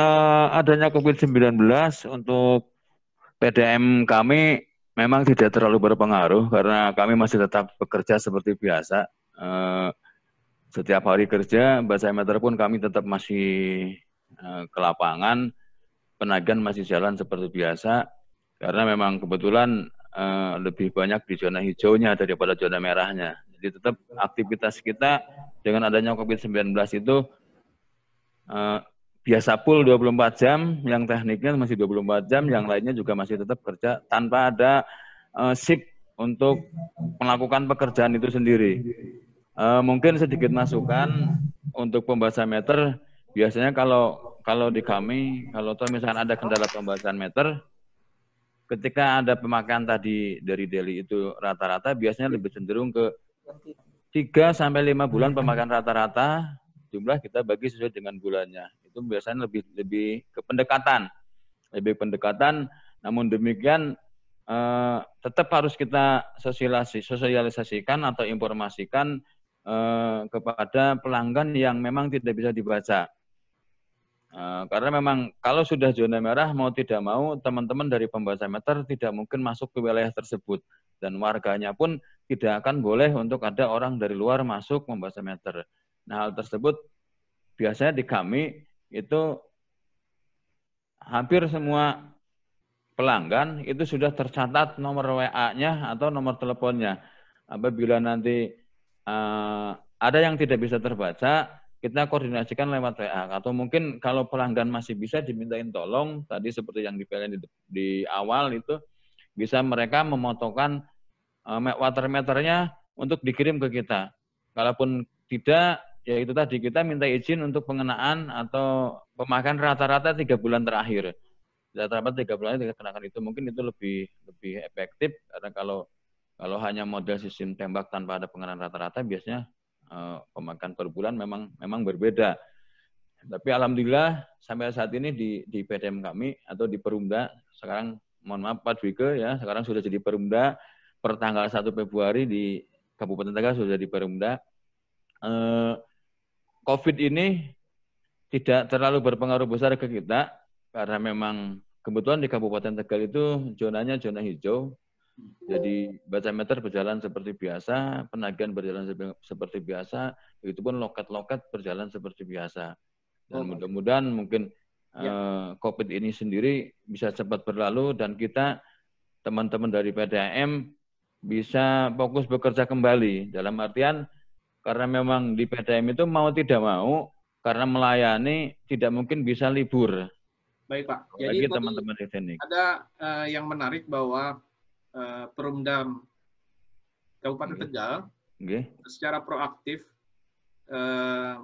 S7: adanya COVID-19 untuk PDAM kami memang tidak terlalu berpengaruh karena kami masih tetap bekerja seperti biasa. Setiap hari kerja, baca meter pun kami tetap masih ke lapangan, penagihan masih jalan seperti biasa, karena memang kebetulan lebih banyak di zona hijaunya daripada zona merahnya. Jadi tetap aktivitas kita dengan adanya COVID-19 itu biasa full 24 jam, yang tekniknya masih 24 jam, yang lainnya juga masih tetap kerja tanpa ada shift untuk melakukan pekerjaan itu sendiri. Mungkin sedikit masukan untuk pembahasan meter, biasanya kalau di kami, kalau misalkan ada kendala pembahasan meter, ketika ada pemakaian tadi dari Deli itu rata-rata biasanya lebih cenderung ke 3 sampai 5 bulan pemakaian rata-rata, jumlah kita bagi sesuai dengan bulannya. Itu biasanya lebih ke pendekatan. Lebih pendekatan, namun demikian tetap harus kita sosialisasikan atau informasikan kepada pelanggan yang memang tidak bisa dibaca. Karena memang kalau sudah zona merah, mau tidak mau teman-teman dari pembaca meter tidak mungkin masuk ke wilayah tersebut. Dan warganya pun tidak akan boleh untuk ada orang dari luar masuk membaca meter. Nah, hal tersebut biasanya di kami itu hampir semua pelanggan itu sudah tercatat nomor WA-nya atau nomor teleponnya. Apabila nanti ada yang tidak bisa terbaca, kita koordinasikan lewat WA. Atau mungkin kalau pelanggan masih bisa dimintain tolong, tadi seperti yang dipilih di awal itu, bisa mereka memotongkan water meternya untuk dikirim ke kita. Kalaupun tidak, ya itu tadi kita minta izin untuk pengenaan atau pemakaian rata-rata 3 bulan terakhir. Rata-rata 3 bulan dikenakan itu mungkin itu lebih efektif, karena kalau hanya model sistem tembak tanpa ada pengenaan rata-rata, biasanya pemakaian per bulan memang berbeda. Tapi alhamdulillah sampai saat ini di PDM kami atau di Perumda sekarang, mohon maaf Pak Dwike ya, sekarang sudah jadi Perumda per tanggal 1 Februari di Kabupaten Tegal sudah di Perumda. COVID ini tidak terlalu berpengaruh besar ke kita karena memang kebetulan di Kabupaten Tegal itu zonanya zona hijau. Jadi baca meter berjalan seperti biasa, penagihan berjalan seperti biasa, begitupun loket-loket berjalan seperti biasa. Dan mudah-mudahan mungkin COVID ini sendiri bisa cepat berlalu dan kita, teman-teman dari PDAM, bisa fokus bekerja kembali. Dalam artian, karena memang di PDAM itu mau tidak mau, karena melayani tidak mungkin bisa libur.
S1: Baik Pak,
S7: jadi teman-teman di teknik.
S1: Ada yang menarik bahwa Perumdam Kabupaten Tegal secara proaktif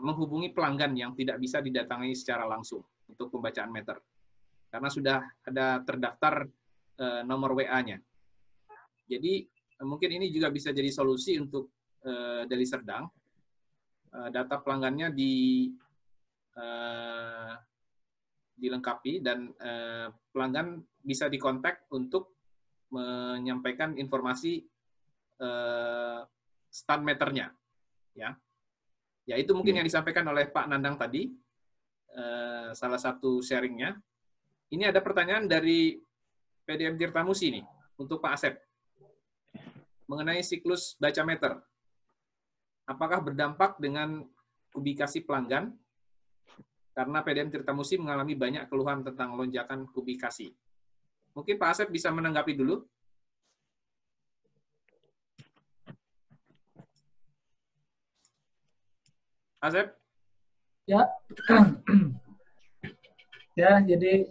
S1: menghubungi pelanggan yang tidak bisa didatangi secara langsung untuk pembacaan meter. Karena sudah ada terdaftar nomor WA-nya. Jadi mungkin ini juga bisa jadi solusi untuk Deli Serdang. Data pelanggannya dilengkapi dan pelanggan bisa dikontak untuk menyampaikan informasi stand meternya, ya itu mungkin yang disampaikan oleh Pak Nandang tadi, salah satu sharingnya. Ini ada pertanyaan dari PDM Tirtamusi nih untuk Pak Asep mengenai siklus baca meter. Apakah berdampak dengan kubikasi pelanggan? Karena PDM Tirtamusi mengalami banyak keluhan tentang lonjakan kubikasi. Mungkin Pak Asep bisa menanggapi dulu. Asep?
S2: Ya, ya. Jadi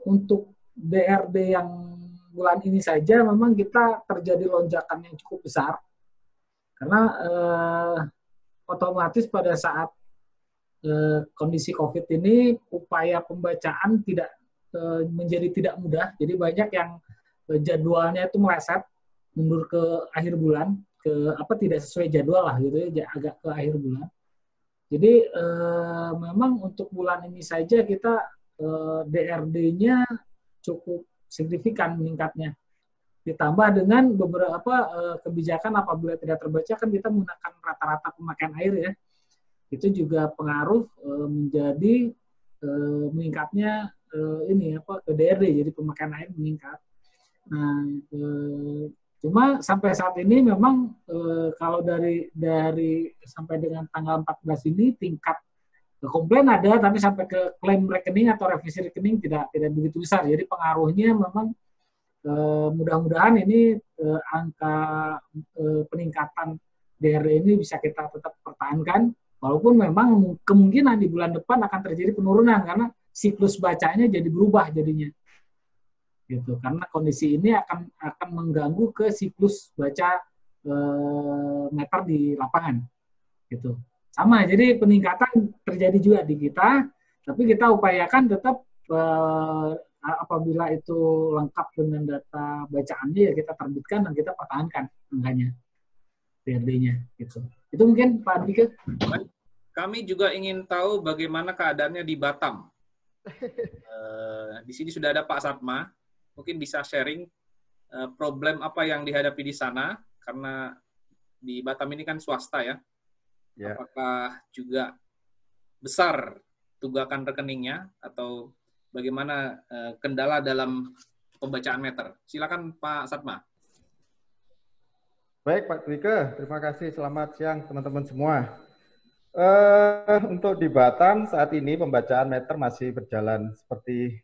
S2: untuk DRD yang bulan ini saja memang kita terjadi lonjakan yang cukup besar, karena otomatis pada saat kondisi COVID ini upaya pembacaan tidak menjadi tidak mudah. Jadi banyak yang jadwalnya itu meleset mundur ke akhir bulan, tidak sesuai jadwal lah gitu ya, agak ke akhir bulan. Jadi memang untuk bulan ini saja kita DRD-nya cukup signifikan meningkatnya. Ditambah dengan beberapa kebijakan apabila tidak terbaca kan kita menggunakan rata-rata pemakaian air ya. Itu juga pengaruh menjadi meningkatnya ke DRD, jadi pemakaian air meningkat. Nah, cuma sampai saat ini memang kalau dari sampai dengan tanggal 14 ini tingkat komplain ada, tapi sampai ke klaim rekening atau revisi rekening tidak begitu besar. Jadi pengaruhnya memang mudah-mudahan ini angka peningkatan DRD ini bisa kita tetap pertahankan, walaupun memang kemungkinan di bulan depan akan terjadi penurunan karena siklus bacanya jadi berubah jadinya, gitu. Karena kondisi ini akan mengganggu ke siklus baca meter di lapangan, gitu. Sama, jadi peningkatan terjadi juga di kita, tapi kita upayakan tetap apabila itu lengkap dengan data bacaannya ya kita terbitkan dan kita pertahankan angkanya. PRD-nya gitu. Itu mungkin Pak Dika.
S1: Kami juga ingin tahu bagaimana keadaannya di Batam. Di sini sudah ada Pak Satma, mungkin bisa sharing problem apa yang dihadapi di sana, karena di Batam ini kan swasta ya. Apakah juga besar tunggakan rekeningnya atau bagaimana kendala dalam pembacaan meter? Silakan Pak Satma.
S8: Baik Pak Dwike, terima kasih. Selamat siang teman-teman semua. Untuk di Batam saat ini pembacaan meter masih berjalan seperti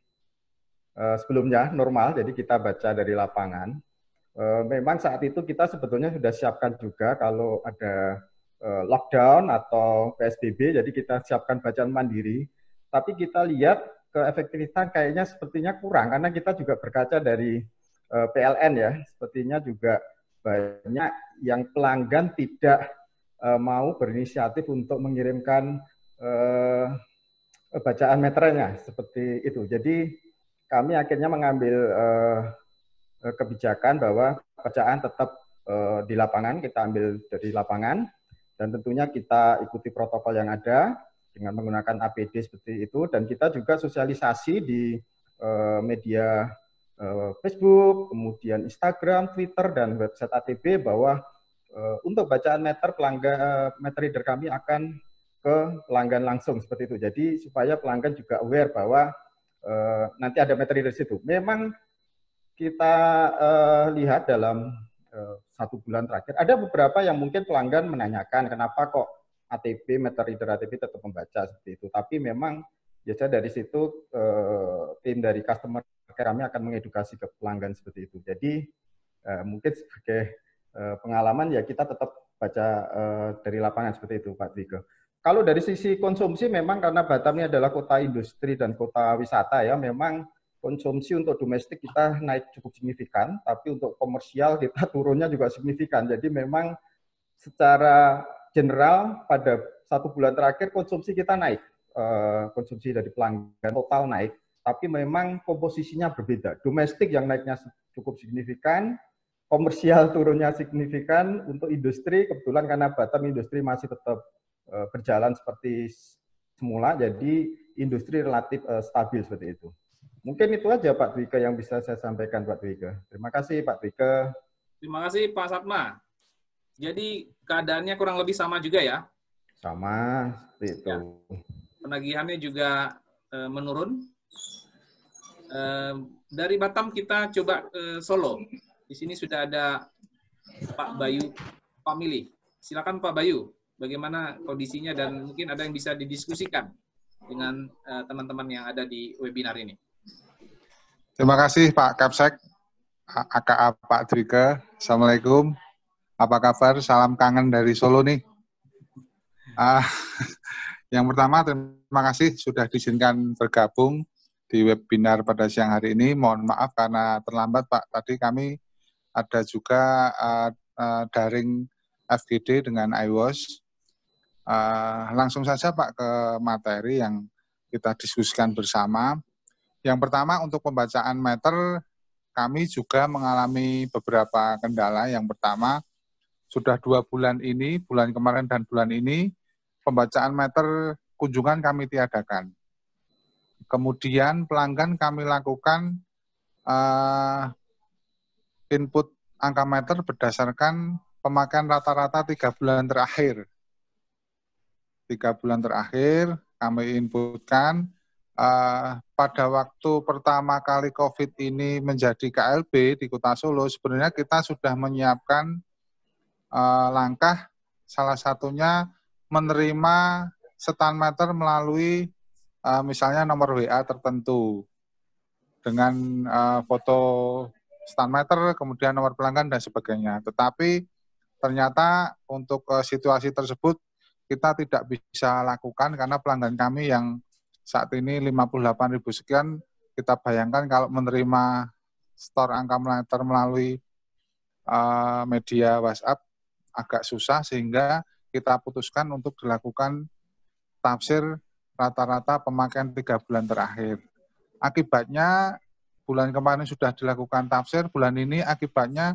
S8: sebelumnya, normal, jadi kita baca dari lapangan. Memang saat itu kita sebetulnya sudah siapkan juga kalau ada lockdown atau PSBB, jadi kita siapkan bacaan mandiri. Tapi kita lihat keefektifan kayaknya sepertinya kurang, karena kita juga berkaca dari PLN ya, sepertinya juga banyak yang pelanggan tidak mau berinisiatif untuk mengirimkan bacaan meternya seperti itu. Jadi kami akhirnya mengambil kebijakan bahwa bacaan tetap di lapangan, kita ambil dari lapangan, dan tentunya kita ikuti protokol yang ada dengan menggunakan APD seperti itu, dan kita juga sosialisasi di media Facebook, kemudian Instagram, Twitter, dan website ATB bahwa untuk bacaan meter meter reader kami akan ke pelanggan langsung seperti itu. Jadi supaya pelanggan juga aware bahwa nanti ada meter reader situ. Memang kita lihat dalam 1 bulan terakhir ada beberapa yang mungkin pelanggan menanyakan kenapa kok ATB meter reader ATB tetap membaca seperti itu. Tapi memang biasanya dari situ tim dari customer kami akan mengedukasi ke pelanggan seperti itu. Jadi mungkin sebagai pengalaman ya kita tetap baca dari lapangan seperti itu Pak Dwike. Kalau dari sisi konsumsi memang karena Batam ini adalah kota industri dan kota wisata ya, memang konsumsi untuk domestik kita naik cukup signifikan, tapi untuk komersial kita turunnya juga signifikan. Jadi memang secara general pada 1 bulan terakhir konsumsi kita naik, konsumsi dari pelanggan total naik, tapi memang komposisinya berbeda. Domestik yang naiknya cukup signifikan, komersial turunnya signifikan. Untuk industri, kebetulan karena Batam industri masih tetap berjalan seperti semula, jadi industri relatif stabil seperti itu. Mungkin itu aja Pak Dwike yang bisa saya sampaikan Pak Dwike. Terima kasih Pak Dwike.
S1: Terima kasih Pak Satma. Jadi keadaannya kurang lebih sama juga ya?
S8: Sama, seperti itu.
S1: Ya. Penagihannya juga menurun. Dari Batam kita coba ke Solo. Di sini sudah ada Pak Bayu Family. Silakan Pak Bayu, bagaimana kondisinya dan mungkin ada yang bisa didiskusikan dengan teman-teman yang ada di webinar ini.
S9: Terima kasih Pak Kapsek, AKA Pak Dwike. Assalamualaikum. Apa kabar? Salam kangen dari Solo nih. Yang pertama, terima kasih sudah diizinkan bergabung di webinar pada siang hari ini. Mohon maaf karena terlambat Pak. Tadi kami ada juga daring FGD dengan iWatch. Langsung saja Pak ke materi yang kita diskusikan bersama. Yang pertama untuk pembacaan meter, kami juga mengalami beberapa kendala. Yang pertama, sudah 2 bulan ini, bulan kemarin dan bulan ini, pembacaan meter kunjungan kami tiadakan. Kemudian pelanggan kami lakukan input angka meter berdasarkan pemakaian rata-rata 3 bulan terakhir. 3 bulan terakhir kami inputkan pada waktu pertama kali COVID ini menjadi KLB di Kota Solo, sebenarnya kita sudah menyiapkan langkah salah satunya menerima stand meter melalui misalnya nomor WA tertentu dengan foto stand meter, kemudian nomor pelanggan dan sebagainya. Tetapi ternyata untuk situasi tersebut kita tidak bisa lakukan karena pelanggan kami yang saat ini 58.000 sekian, kita bayangkan kalau menerima store angka meter melalui media WhatsApp agak susah, sehingga kita putuskan untuk dilakukan tafsir rata-rata pemakaian 3 bulan terakhir. Akibatnya bulan kemarin sudah dilakukan tafsir, bulan ini akibatnya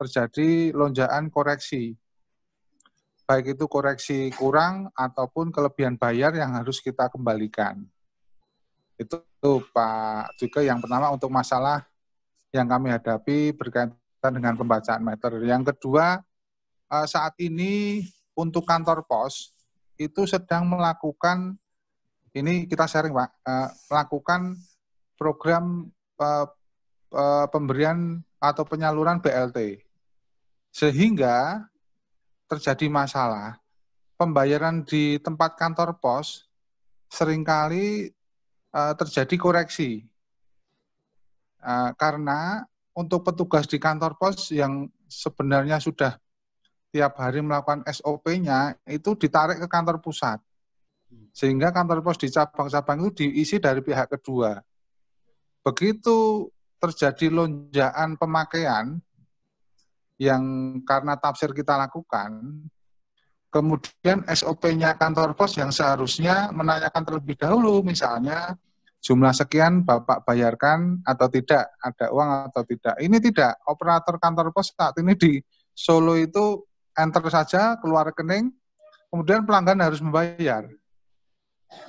S9: terjadi lonjakan koreksi. baik itu koreksi kurang ataupun kelebihan bayar yang harus kita kembalikan. Itu Pak juga yang pertama untuk masalah yang kami hadapi berkaitan dengan pembacaan meter. Yang kedua, saat ini untuk kantor pos itu sedang melakukan, ini kita sharing Pak, melakukan program pemberian atau penyaluran BLT. Sehingga terjadi masalah, pembayaran di tempat kantor pos seringkali terjadi koreksi. Karena untuk petugas di kantor pos yang sebenarnya sudah tiap hari melakukan SOP-nya, itu ditarik ke kantor pusat. Sehingga kantor pos di cabang-cabang itu diisi dari pihak kedua. Begitu terjadi lonjakan pemakaian yang karena tafsir kita lakukan, kemudian SOP-nya kantor pos yang seharusnya menanyakan terlebih dahulu, misalnya jumlah sekian Bapak bayarkan atau tidak, ada uang atau tidak. Ini tidak, operator kantor pos saat ini di Solo itu enter saja, keluar rekening, kemudian pelanggan harus membayar.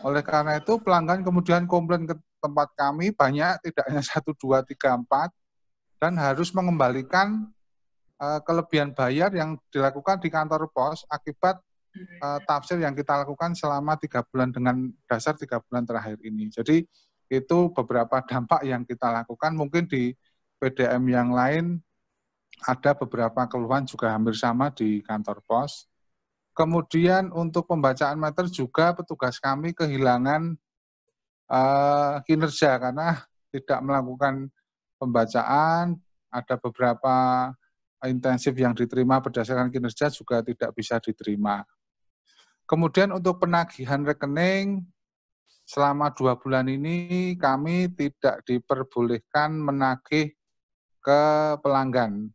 S9: Oleh karena itu pelanggan kemudian komplain ke tempat kami banyak, tidak hanya 1, 2, 3, 4, dan harus mengembalikan kelebihan bayar yang dilakukan di kantor pos akibat tafsir yang kita lakukan selama 3 bulan dengan dasar 3 bulan terakhir ini. Jadi itu beberapa dampak yang kita lakukan. Mungkin di PDM yang lain ada beberapa keluhan juga hampir sama di kantor pos. Kemudian untuk pembacaan meter juga petugas kami kehilangan kinerja karena tidak melakukan pembacaan. Ada beberapa intensif yang diterima berdasarkan kinerja juga tidak bisa diterima. Kemudian untuk penagihan rekening, selama 2 bulan ini kami tidak diperbolehkan menagih ke pelanggan.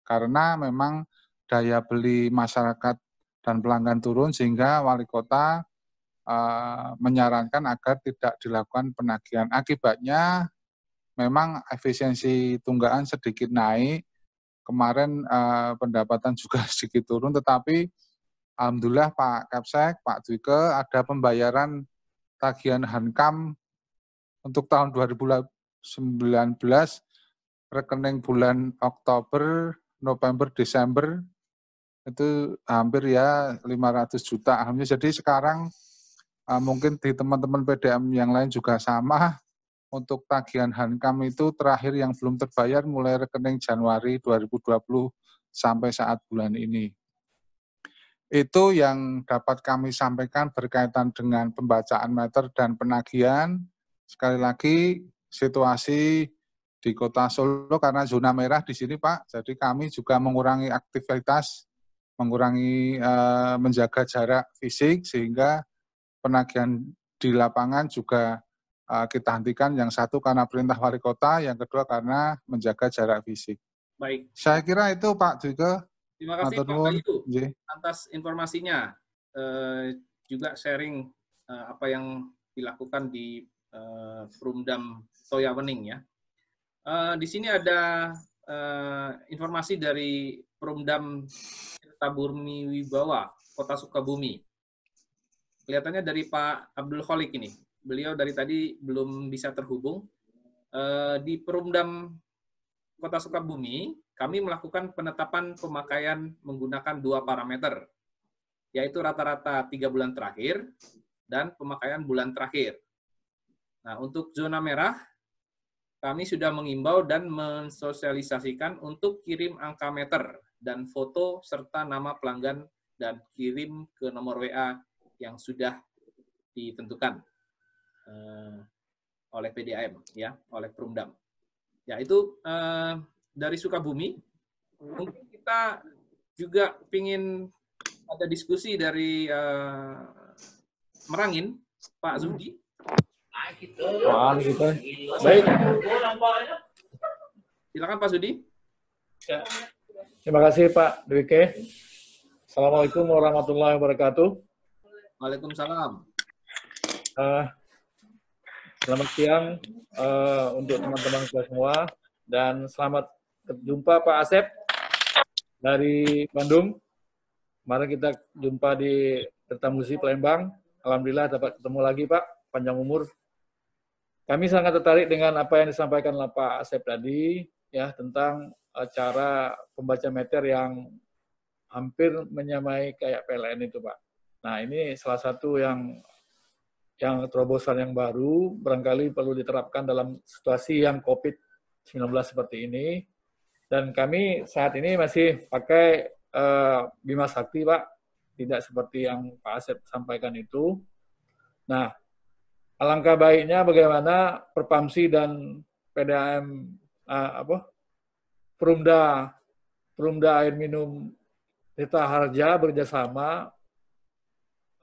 S9: Karena memang daya beli masyarakat dan pelanggan turun sehingga wali kota menyarankan agar tidak dilakukan penagihan. Akibatnya memang efisiensi tunggakan sedikit naik. Kemarin pendapatan juga sedikit turun, tetapi alhamdulillah Pak Kapsek, Pak Dwike ada pembayaran tagihan Hankam untuk tahun 2019 rekening bulan Oktober, November, Desember itu hampir ya 500 juta. Alhamdulillah. Jadi sekarang mungkin di teman-teman PDM yang lain juga sama. Untuk tagihan Hankam itu terakhir yang belum terbayar mulai rekening Januari 2020 sampai saat bulan ini. Itu yang dapat kami sampaikan berkaitan dengan pembacaan meter dan penagihan. Sekali lagi, situasi di Kota Solo karena zona merah di sini, Pak. Jadi kami juga mengurangi aktivitas, mengurangi menjaga jarak fisik, sehingga penagihan di lapangan juga kita hentikan. Yang satu karena perintah wali kota, yang kedua karena menjaga jarak fisik.
S1: Baik.
S9: Saya kira itu Pak Dwike.
S1: Terima kasih Pak Bayu atas informasinya, juga sharing apa yang dilakukan di Perumdam Toyawening ya. Di sini ada informasi dari Perumdam Tirtabumi Wibawa, Kota Sukabumi. Kelihatannya dari Pak Abdul Kholik ini. Beliau dari tadi belum bisa terhubung. Di Perumdam Kota Sukabumi, kami melakukan penetapan pemakaian menggunakan 2 parameter, yaitu rata-rata 3 bulan terakhir dan pemakaian bulan terakhir. Nah, untuk zona merah, kami sudah mengimbau dan mensosialisasikan untuk kirim angka meter dan foto serta nama pelanggan dan kirim ke nomor WA yang sudah ditentukan oleh PDAM, ya, oleh Perumdam. Ya, itu dari Sukabumi. Mungkin kita juga ingin ada diskusi dari Merangin, Pak Zudi.
S10: Baik.
S1: Silakan Pak Zudi.
S10: Ya. Terima kasih Pak Dwike. Assalamualaikum warahmatullahi wabarakatuh.
S1: Waalaikumsalam.
S10: Selamat siang untuk teman-teman kita semua dan selamat berjumpa Pak Asep dari Bandung. Kemarin kita jumpa di Tirtamusi Palembang. Alhamdulillah dapat ketemu lagi Pak, panjang umur. Kami sangat tertarik dengan apa yang disampaikan oleh Pak Asep tadi, ya, tentang cara pembaca meter yang hampir menyamai kayak PLN itu Pak. Nah ini salah satu yang terobosan yang baru, barangkali perlu diterapkan dalam situasi yang COVID-19 seperti ini. Dan kami saat ini masih pakai Bima Sakti Pak, tidak seperti yang Pak Asep sampaikan itu. Nah, alangkah baiknya bagaimana Perpamsi dan PDAM Perumda Air Minum Tirta Harja bekerjasama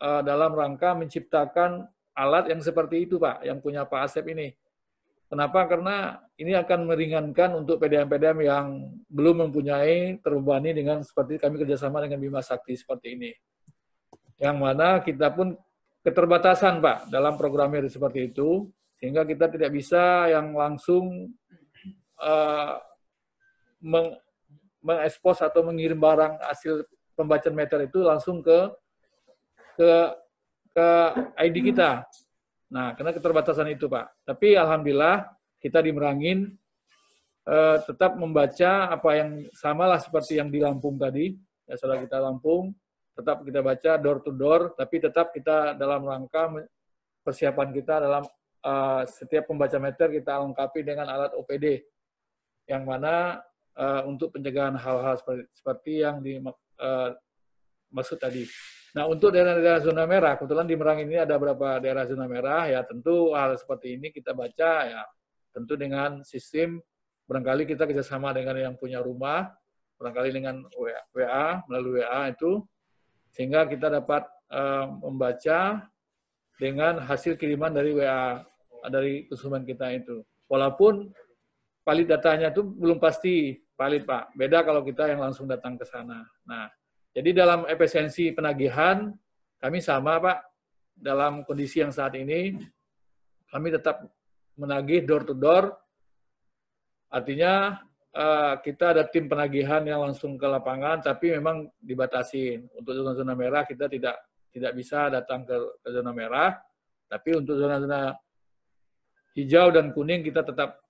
S10: dalam rangka menciptakan alat yang seperti itu Pak, yang punya Pak Asep ini. Kenapa? Karena ini akan meringankan untuk PDAM-PDAM yang belum mempunyai terbebani dengan seperti kami kerjasama dengan Bima Sakti seperti ini. Yang mana kita pun keterbatasan Pak dalam programnya seperti itu, sehingga kita tidak bisa yang langsung mengekspos atau mengirim barang hasil pembacaan meter itu langsung ke ID kita. Nah, karena keterbatasan itu Pak. Tapi alhamdulillah kita di Merangin tetap membaca apa yang samalah seperti yang di Lampung tadi. Ya, saudara kita Lampung, tetap kita baca door to door, tapi tetap kita dalam rangka persiapan kita dalam setiap pembaca meter kita lengkapi dengan alat OPD, yang mana untuk pencegahan hal-hal seperti yang dimaksud tadi. Nah, untuk daerah-daerah zona merah, kebetulan di Merangin ini ada beberapa daerah zona merah, ya tentu hal seperti ini kita baca, ya tentu dengan sistem, barangkali kita kerjasama dengan yang punya rumah, barangkali dengan WA, melalui WA itu, sehingga kita dapat membaca dengan hasil kiriman dari WA, dari konsumen kita itu. Walaupun valid datanya itu belum pasti valid, Pak. Beda kalau kita yang langsung datang ke sana. Nah, jadi dalam efisiensi penagihan, kami sama, Pak. Dalam kondisi yang saat ini, kami tetap menagih door to door. Artinya, kita ada tim penagihan yang langsung ke lapangan, tapi memang dibatasi. Untuk zona-zona merah kita tidak bisa datang ke zona merah, tapi untuk zona-zona hijau dan kuning kita tetap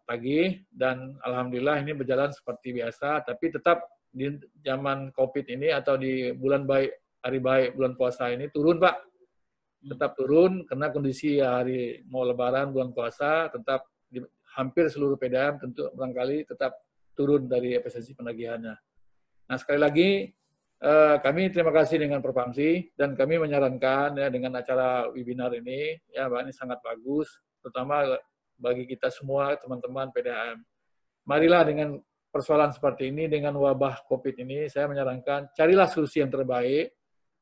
S10: tagih, dan alhamdulillah ini berjalan seperti biasa. Tapi tetap di zaman COVID ini atau di bulan baik, hari baik bulan puasa ini turun Pak, tetap turun karena kondisi hari mau Lebaran bulan puasa tetap hampir seluruh PDAM tentu barangkali tetap turun dari efisiensi penagihannya. Nah, sekali lagi kami terima kasih dengan Perpamsi, dan kami menyarankan ya dengan acara webinar ini, ya Pak, ini sangat bagus, terutama bagi kita semua teman-teman PDAM. Marilah dengan persoalan seperti ini, dengan wabah COVID ini, saya menyarankan carilah solusi yang terbaik,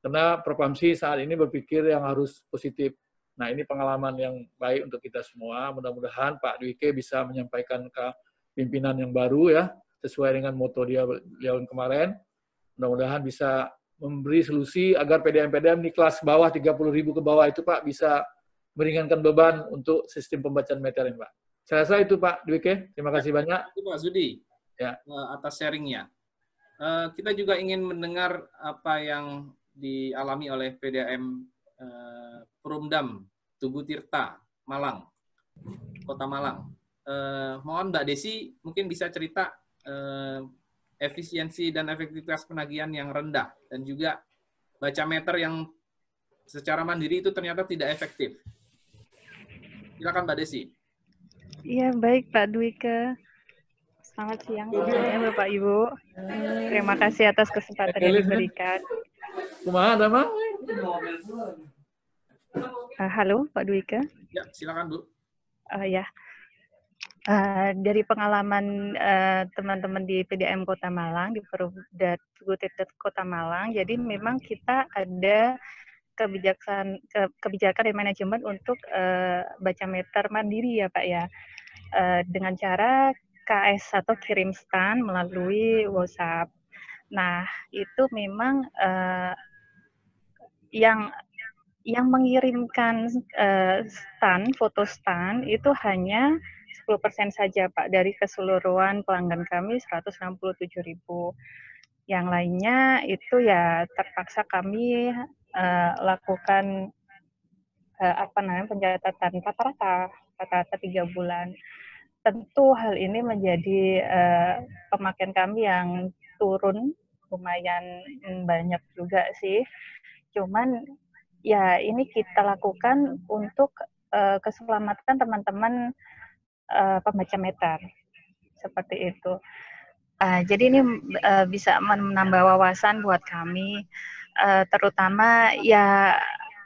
S10: karena Perpamsi saat ini berpikir yang harus positif. Nah, ini pengalaman yang baik untuk kita semua. Mudah-mudahan Pak Dwike bisa menyampaikan ke pimpinan yang baru ya, sesuai dengan moto dia yang kemarin. Mudah-mudahan bisa memberi solusi agar PDAM-PDAM di kelas bawah 30.000 ke bawah itu Pak bisa meringankan beban untuk sistem pembacaan meter ini Pak. Saya rasa itu Pak Dwike. Terima kasih banyak.
S1: Pak Zudi ya, atas sharingnya. Kita juga ingin mendengar apa yang dialami oleh PDAM Perumdam Tugu Tirta Malang, Kota Malang. Mohon Mbak Desi mungkin bisa cerita efisiensi dan efektivitas penagihan yang rendah, dan juga baca meter yang secara mandiri itu ternyata tidak efektif. Silakan Mbak Desi.
S11: Iya, baik Pak Dwike. Selamat siang semuanya Bapak Ibu. Terima kasih atas kesempatan yang diberikan.
S10: Kumaha ada mah?
S11: Halo Pak Dwike.
S1: Ya, silakan Bu.
S11: Ya. Dari pengalaman teman-teman di PDAM Kota Malang, di Perumda Tugu Tirta Kota Malang, jadi memang kita ada kebijakan dan manajemen untuk baca meter mandiri ya Pak ya, dengan cara KS atau kirim stand melalui WhatsApp. Nah itu memang yang mengirimkan stand, foto stand itu hanya 10% saja Pak dari keseluruhan pelanggan kami 167.000. Yang lainnya itu ya terpaksa kami lakukan pencatatan rata-rata 3 bulan. Tentu hal ini menjadi pemakaian kami yang turun lumayan banyak juga sih. Cuman ya ini kita lakukan untuk keselamatan teman-teman pembaca meter. Seperti itu. Jadi ini bisa menambah wawasan buat kami, terutama ya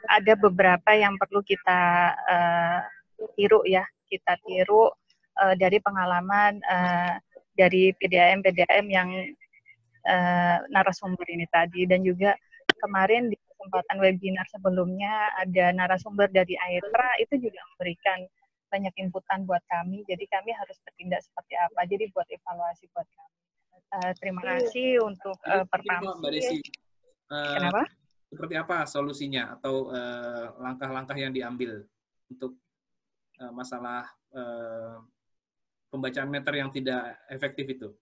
S11: ada beberapa yang perlu kita tiru ya, dari pengalaman dari PDAM yang narasumber ini tadi, dan juga kemarin di kesempatan webinar sebelumnya ada narasumber dari AETRA itu juga memberikan banyak inputan buat kami, jadi kami harus bertindak seperti apa, jadi buat evaluasi buat kami. Terima kasih untuk Perpamsi. Kenapa?
S1: Seperti apa solusinya atau langkah-langkah yang diambil untuk masalah pembacaan meter yang tidak efektif itu?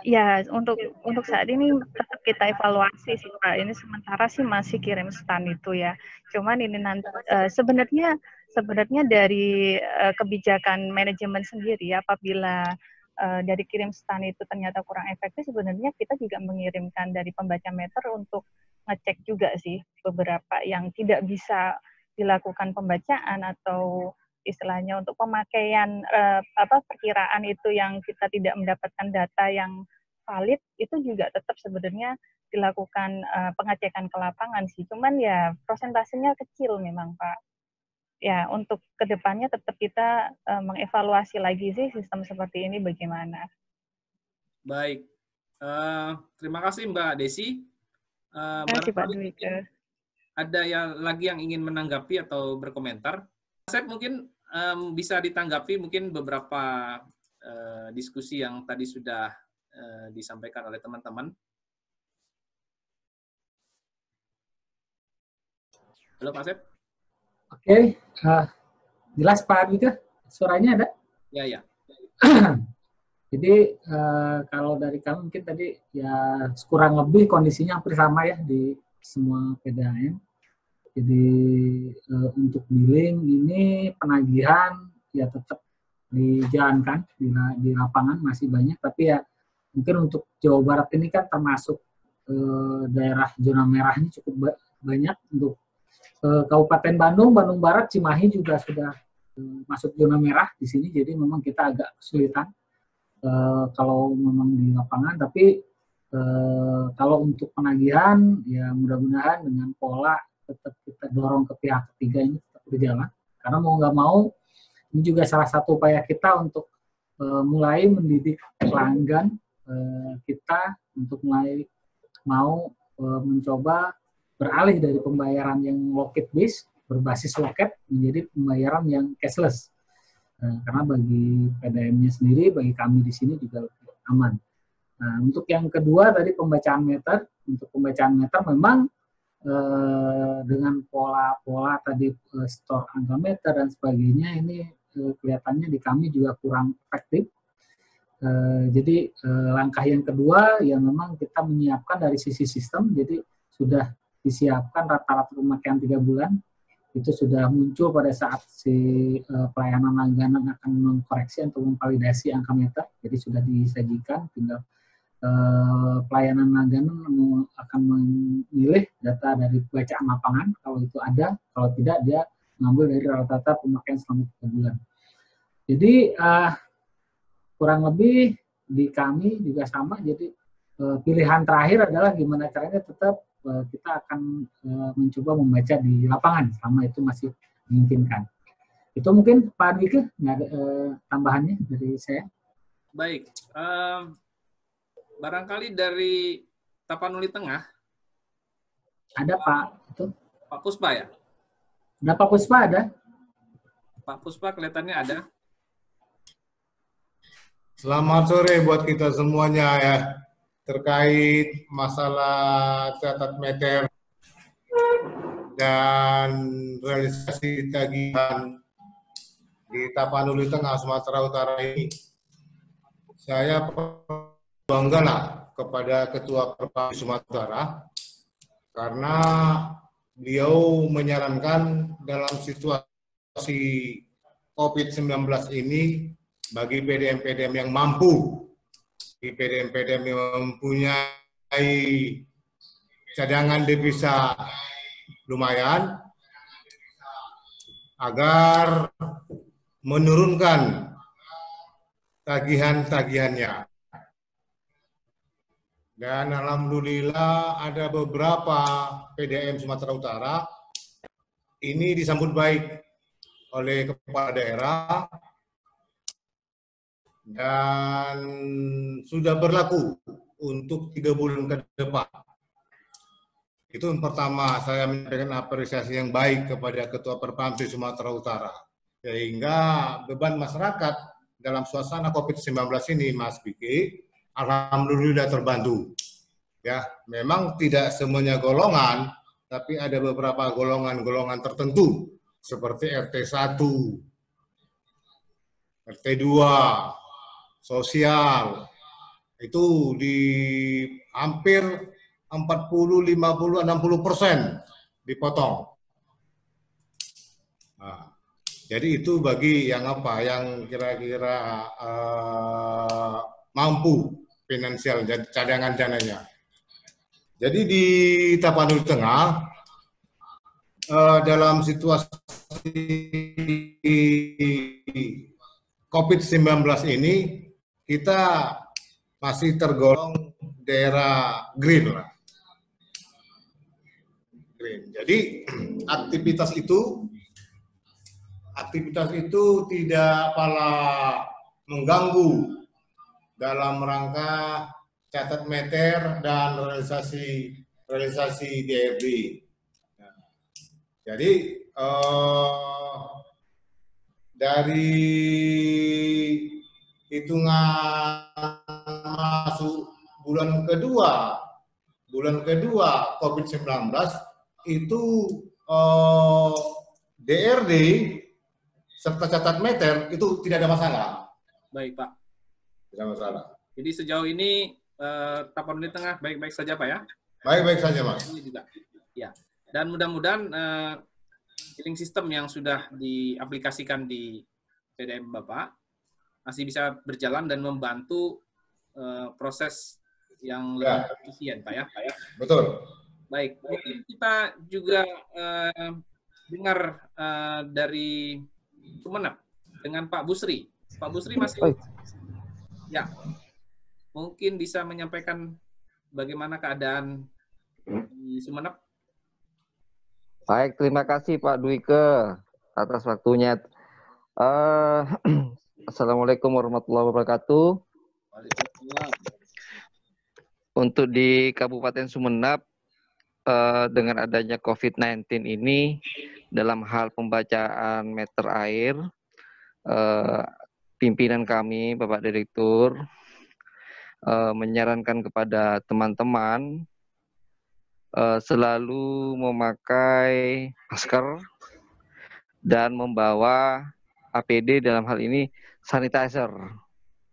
S11: Ya, untuk saat ini tetap kita evaluasi sih Pak. Ini sementara sih masih kirim stan itu ya. Cuman ini nanti sebenarnya dari kebijakan manajemen sendiri, apabila dari kirim stan itu ternyata kurang efektif, sebenarnya kita juga mengirimkan dari pembaca meter untuk ngecek juga sih beberapa yang tidak bisa dilakukan pembacaan, atau istilahnya untuk pemakaian perkiraan itu yang kita tidak mendapatkan data yang valid, itu juga tetap sebenarnya dilakukan pengecekan ke lapangan sih. Cuman ya prosentasenya kecil memang Pak. Ya, untuk kedepannya tetap kita mengevaluasi lagi sih sistem seperti ini bagaimana.
S1: Baik, terima kasih Mbak Desi.
S11: Terima kasih Pak Dwika.
S1: Ada lagi yang ingin menanggapi atau berkomentar? Saya mungkin bisa ditanggapi mungkin beberapa diskusi yang tadi sudah disampaikan oleh teman-teman. Halo Pak Asep.
S2: Oke, jelas Pak Dwika, suaranya ada?
S1: Ya.
S2: Jadi kalau dari kami mungkin tadi ya kurang lebih kondisinya hampir sama ya di semua PDAM. Jadi untuk billing ini penagihan ya tetap dijalankan di lapangan masih banyak, tapi ya mungkin untuk Jawa Barat ini kan termasuk daerah zona merahnya cukup banyak. Untuk Kabupaten Bandung Barat, Cimahi juga sudah masuk zona merah di sini, jadi memang kita agak kesulitan kalau memang di lapangan. Tapi kalau untuk penagihan ya mudah-mudahan dengan pola tetap kita dorong ke pihak ketiga ini tetap berjalan, karena mau nggak mau ini juga salah satu upaya kita untuk mulai mendidik pelanggan kita untuk mulai mau mencoba beralih dari pembayaran yang loket based berbasis loket menjadi pembayaran yang cashless. Karena bagi PDM-nya sendiri, bagi kami di sini juga lebih aman. Nah, untuk yang kedua tadi pembacaan meter. Untuk pembacaan meter memang dengan pola-pola tadi store angka meter dan sebagainya ini kelihatannya di kami juga kurang efektif. Jadi langkah yang kedua ya memang kita menyiapkan dari sisi sistem, jadi sudah disiapkan rata-rata pemakaian 3 bulan, itu sudah muncul pada saat si pelayanan langganan akan mengkoreksi atau memvalidasi angka meter, jadi sudah disajikan, tinggal pelayanan langganan akan memilih data dari bacaan lapangan, kalau itu ada, kalau tidak dia mengambil dari rata-rata pemakaian selama 3 bulan. Jadi kurang lebih di kami juga sama, jadi pilihan terakhir adalah gimana caranya tetap kita akan mencoba membaca di lapangan selama itu masih memungkinkan. Itu mungkin Pak Dwika, nggak ada tambahannya dari saya.
S1: Baik, barangkali dari Tapanuli Tengah.
S2: Ada Pak itu.
S1: Pak Puspa ya?
S2: Ada Pak Puspa ada.
S1: Pak Puspa kelihatannya ada.
S12: Selamat sore buat kita semuanya ya. Terkait masalah catat meter dan realisasi tagihan di Tapanuli Tengah, Sumatera Utara ini, saya bangga lah kepada Ketua Perpamsi Sumatera Utara karena beliau menyarankan dalam situasi COVID-19 ini bagi PDM-PDM yang mampu, bagi PDM-PDM yang mempunyai cadangan devisa lumayan, agar menurunkan tagihan-tagihannya. Dan alhamdulillah ada beberapa PDM Sumatera Utara ini disambut baik oleh kepala daerah dan sudah berlaku untuk 3 bulan ke depan. Itu yang pertama, saya menyampaikan apresiasi yang baik kepada Ketua Perpamsi Sumatera Utara. Sehingga beban masyarakat dalam suasana COVID-19 ini, Mas Biki, alhamdulillah terbantu. Ya, memang tidak semuanya golongan, tapi ada beberapa golongan-golongan tertentu seperti RT1, RT2, sosial. Itu di hampir 40, 50, 60% dipotong. Nah, jadi itu bagi yang apa, yang kira-kira mampu finansial dan cadangan dananya. Jadi di Tapanuli Tengah dalam situasi COVID-19 ini kita masih tergolong daerah green lah. Green. Jadi aktivitas itu tidak malah mengganggu dalam rangka catat meter dan realisasi DRD. Jadi dari hitungan masuk bulan kedua COVID-19 itu DRD serta catat meter itu tidak ada masalah.
S1: Baik, Pak.
S12: Tidak masalah.
S1: Jadi sejauh ini Tapanuli Tengah baik-baik saja, Pak, ya?
S12: Baik-baik saja, Mas.
S1: Ini juga. Ya. Dan mudah-mudahan billing system yang sudah diaplikasikan di PDM Bapak masih bisa berjalan dan membantu proses yang lebih efisien, Pak, ya?
S12: Betul.
S1: Baik, mungkin kita juga dengar dari Sumeneb dengan Pak Busri. Pak Busri masih ya, mungkin bisa menyampaikan bagaimana keadaan di Sumeneb.
S13: Baik, terima kasih Pak Dwike atas waktunya. Assalamualaikum warahmatullahi wabarakatuh. Untuk di Kabupaten Sumeneb, dengan adanya COVID-19 ini, dalam hal pembacaan meter air, pimpinan kami, Bapak Direktur, menyarankan kepada teman-teman selalu memakai masker dan membawa APD, dalam hal ini sanitizer.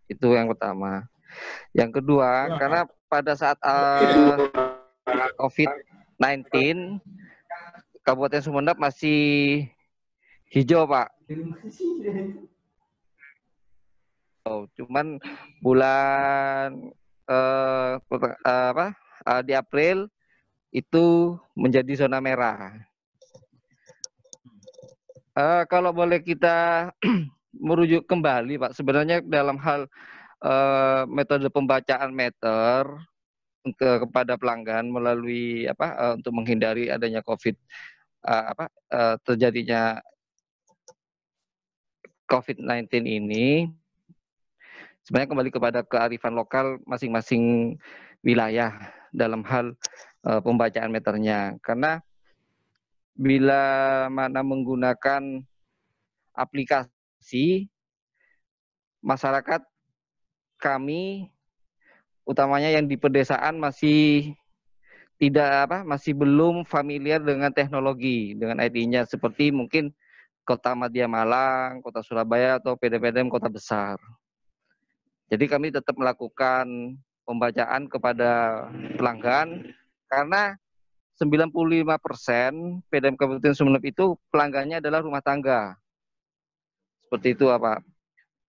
S13: Itu yang pertama. Yang kedua, karena pada saat COVID-19, Kabupaten Sumeneb masih hijau, Pak. Cuman bulan di April itu menjadi zona merah. Kalau boleh kita merujuk kembali, Pak, sebenarnya dalam hal metode pembacaan meter kepada pelanggan melalui untuk menghindari adanya terjadinya COVID-19 ini, sebenarnya kembali kepada kearifan lokal masing-masing wilayah dalam hal pembacaan meternya. Karena bila mana menggunakan aplikasi, masyarakat kami utamanya yang di pedesaan masih masih belum familiar dengan teknologi, dengan IT-nya, seperti mungkin Kota Madya Malang, Kota Surabaya, atau PDM kota besar. Jadi kami tetap melakukan pembacaan kepada pelanggan, karena 95% PDAM Kabupaten Sumeneb itu pelanggannya adalah rumah tangga. Seperti itu, Pak.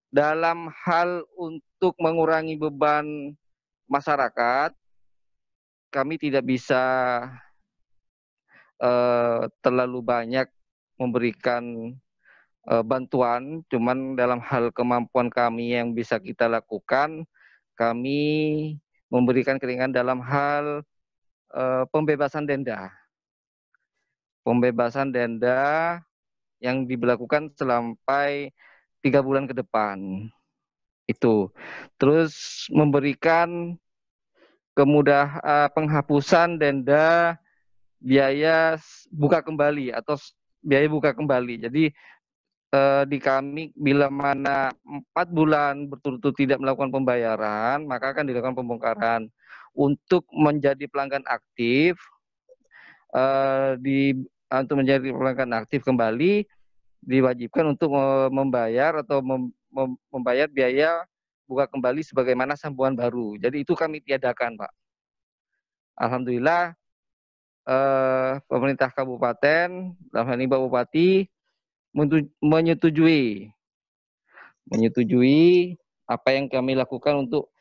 S13: Dalam hal untuk mengurangi beban masyarakat, kami tidak bisa terlalu banyak memberikan bantuan, cuman dalam hal kemampuan kami yang bisa kita lakukan, kami memberikan keringanan dalam hal pembebasan denda. Pembebasan denda yang diberlakukan sampai 3 bulan ke depan. Itu. Terus memberikan penghapusan denda biaya buka kembali atau biaya buka kembali. Jadi di kami bila mana 4 bulan berturut-turut tidak melakukan pembayaran, maka akan dilakukan pembongkaran. Untuk menjadi pelanggan aktif, untuk menjadi pelanggan aktif kembali diwajibkan untuk membayar atau membayar biaya buka kembali sebagaimana sambungan baru. Jadi itu kami tiadakan, Pak. Alhamdulillah pemerintah kabupaten, dalam hal ini Pak Bupati, menyetujui apa yang kami lakukan untuk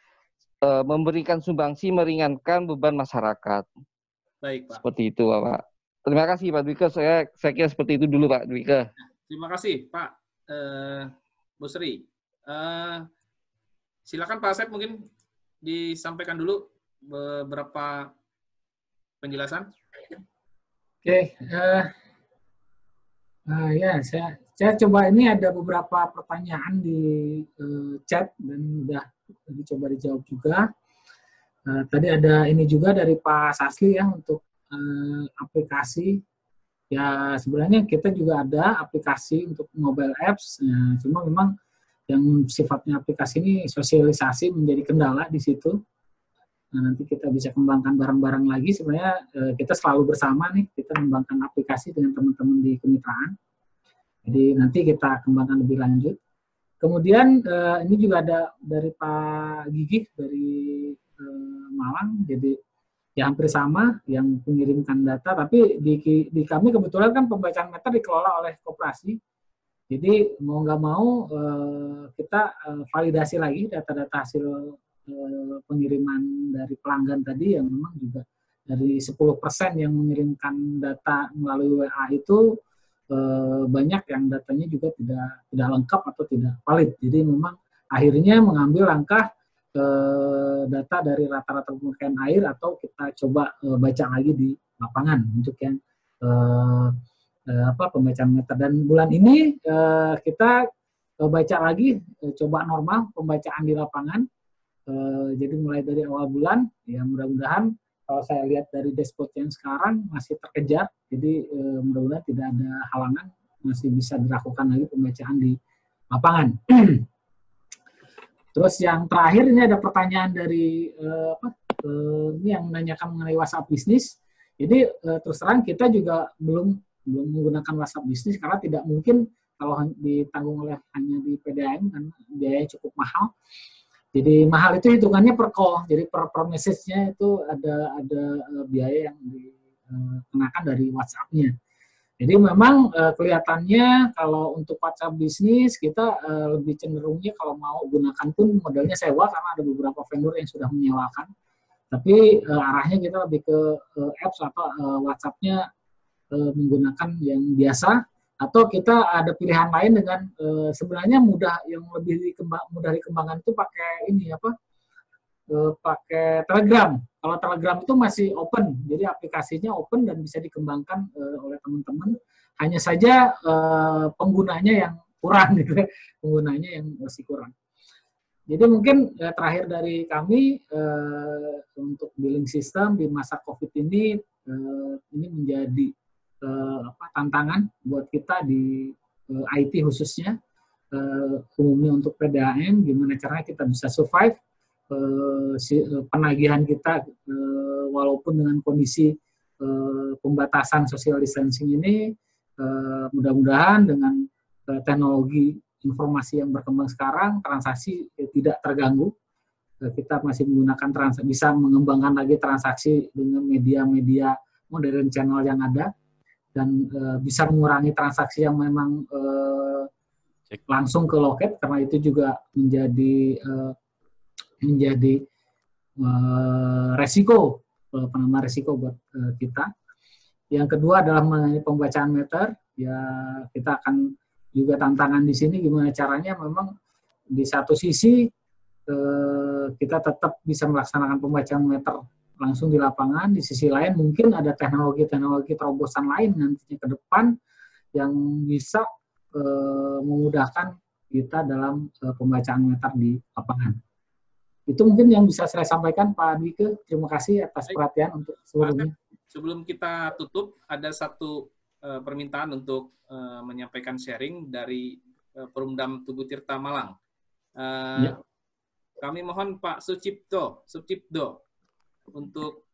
S13: memberikan sumbangsi meringankan beban masyarakat.
S1: Baik, Pak.
S13: Seperti itu, Pak. Terima kasih, Pak Dwike. Saya kira seperti itu dulu, Pak Dwike.
S1: Terima kasih, Pak Bu Sri. Silakan Pak Asep, mungkin disampaikan dulu beberapa penjelasan.
S2: Oke, ya saya coba, ini ada beberapa pertanyaan di chat dan udah dicoba dijawab juga. Tadi ada ini juga dari Pak Sasli ya untuk aplikasi. Ya sebenarnya kita juga ada aplikasi untuk mobile apps, ya, cuma memang yang sifatnya aplikasi ini sosialisasi menjadi kendala di situ. Nah, nanti kita bisa kembangkan bareng-bareng lagi. Sebenarnya kita selalu bersama nih, kita mengembangkan aplikasi dengan teman-teman di kemitraan. Jadi nanti kita kembangkan lebih lanjut. Kemudian ini juga ada dari Pak Gigi dari Malang. Jadi ya hampir sama yang mengirimkan data, tapi di kami kebetulan kan pembacaan meter dikelola oleh koperasi. Jadi mau nggak mau kita validasi lagi data-data hasil pengiriman dari pelanggan tadi, yang memang juga dari 10% yang mengirimkan data melalui WA itu banyak yang datanya juga tidak lengkap atau tidak valid. Jadi memang akhirnya mengambil langkah data dari rata-rata pemakaian air, atau kita coba baca lagi di lapangan untuk yang pembacaan meter. Dan bulan ini kita baca lagi, coba normal pembacaan di lapangan. Jadi mulai dari awal bulan, ya mudah-mudahan kalau saya lihat dari dashboard yang sekarang masih terkejar, jadi mudah-mudahan tidak ada halangan, masih bisa dilakukan lagi pembacaan di lapangan. Terus yang terakhir ini ada pertanyaan dari ini yang menanyakan mengenai WhatsApp bisnis. Jadi terus terang kita juga belum menggunakan WhatsApp bisnis karena tidak mungkin kalau ditanggung oleh hanya di PDAM karena biayanya cukup mahal. Jadi mahal itu hitungannya per call, jadi per message-nya itu ada biaya yang dikenakan dari WhatsApp-nya. Jadi memang kelihatannya kalau untuk WhatsApp bisnis kita lebih cenderungnya kalau mau gunakan pun modelnya sewa, karena ada beberapa vendor yang sudah menyewakan. Tapi arahnya kita lebih ke apps atau WhatsApp-nya menggunakan yang biasa, atau kita ada pilihan lain dengan sebenarnya yang lebih mudah dikembangkan itu pakai ini pakai Telegram. Kalau Telegram itu masih open, jadi aplikasinya open dan bisa dikembangkan oleh teman-teman. Hanya saja penggunanya yang kurang, gitu, penggunanya yang masih kurang. Jadi mungkin terakhir dari kami untuk billing system di masa COVID ini menjadi tantangan buat kita di IT khususnya, umumnya untuk PDAM, gimana caranya kita bisa survive penagihan kita walaupun dengan kondisi pembatasan social distancing ini. Mudah-mudahan dengan teknologi informasi yang berkembang sekarang, transaksi tidak terganggu. kita masih menggunakan bisa mengembangkan lagi transaksi dengan media-media modern channel yang ada, dan bisa mengurangi transaksi yang memang langsung ke loket, karena itu juga menjadi resiko, penambah resiko buat kita. Yang kedua adalah mengenai pembacaan meter. Ya, kita akan juga tantangan di sini gimana caranya memang di satu sisi kita tetap bisa melaksanakan pembacaan meter langsung di lapangan, di sisi lain mungkin ada teknologi-teknologi terobosan lain nantinya ke depan yang bisa memudahkan kita dalam pembacaan meter di lapangan. Itu mungkin yang bisa saya sampaikan, Pak Dwike. Terima kasih atas perhatian untuk seluruhnya.
S1: Sebelum kita tutup, ada satu permintaan untuk menyampaikan sharing dari Perumdam Tugu Tirta Malang.
S2: Ya.
S1: Kami mohon Pak Sucipto untuk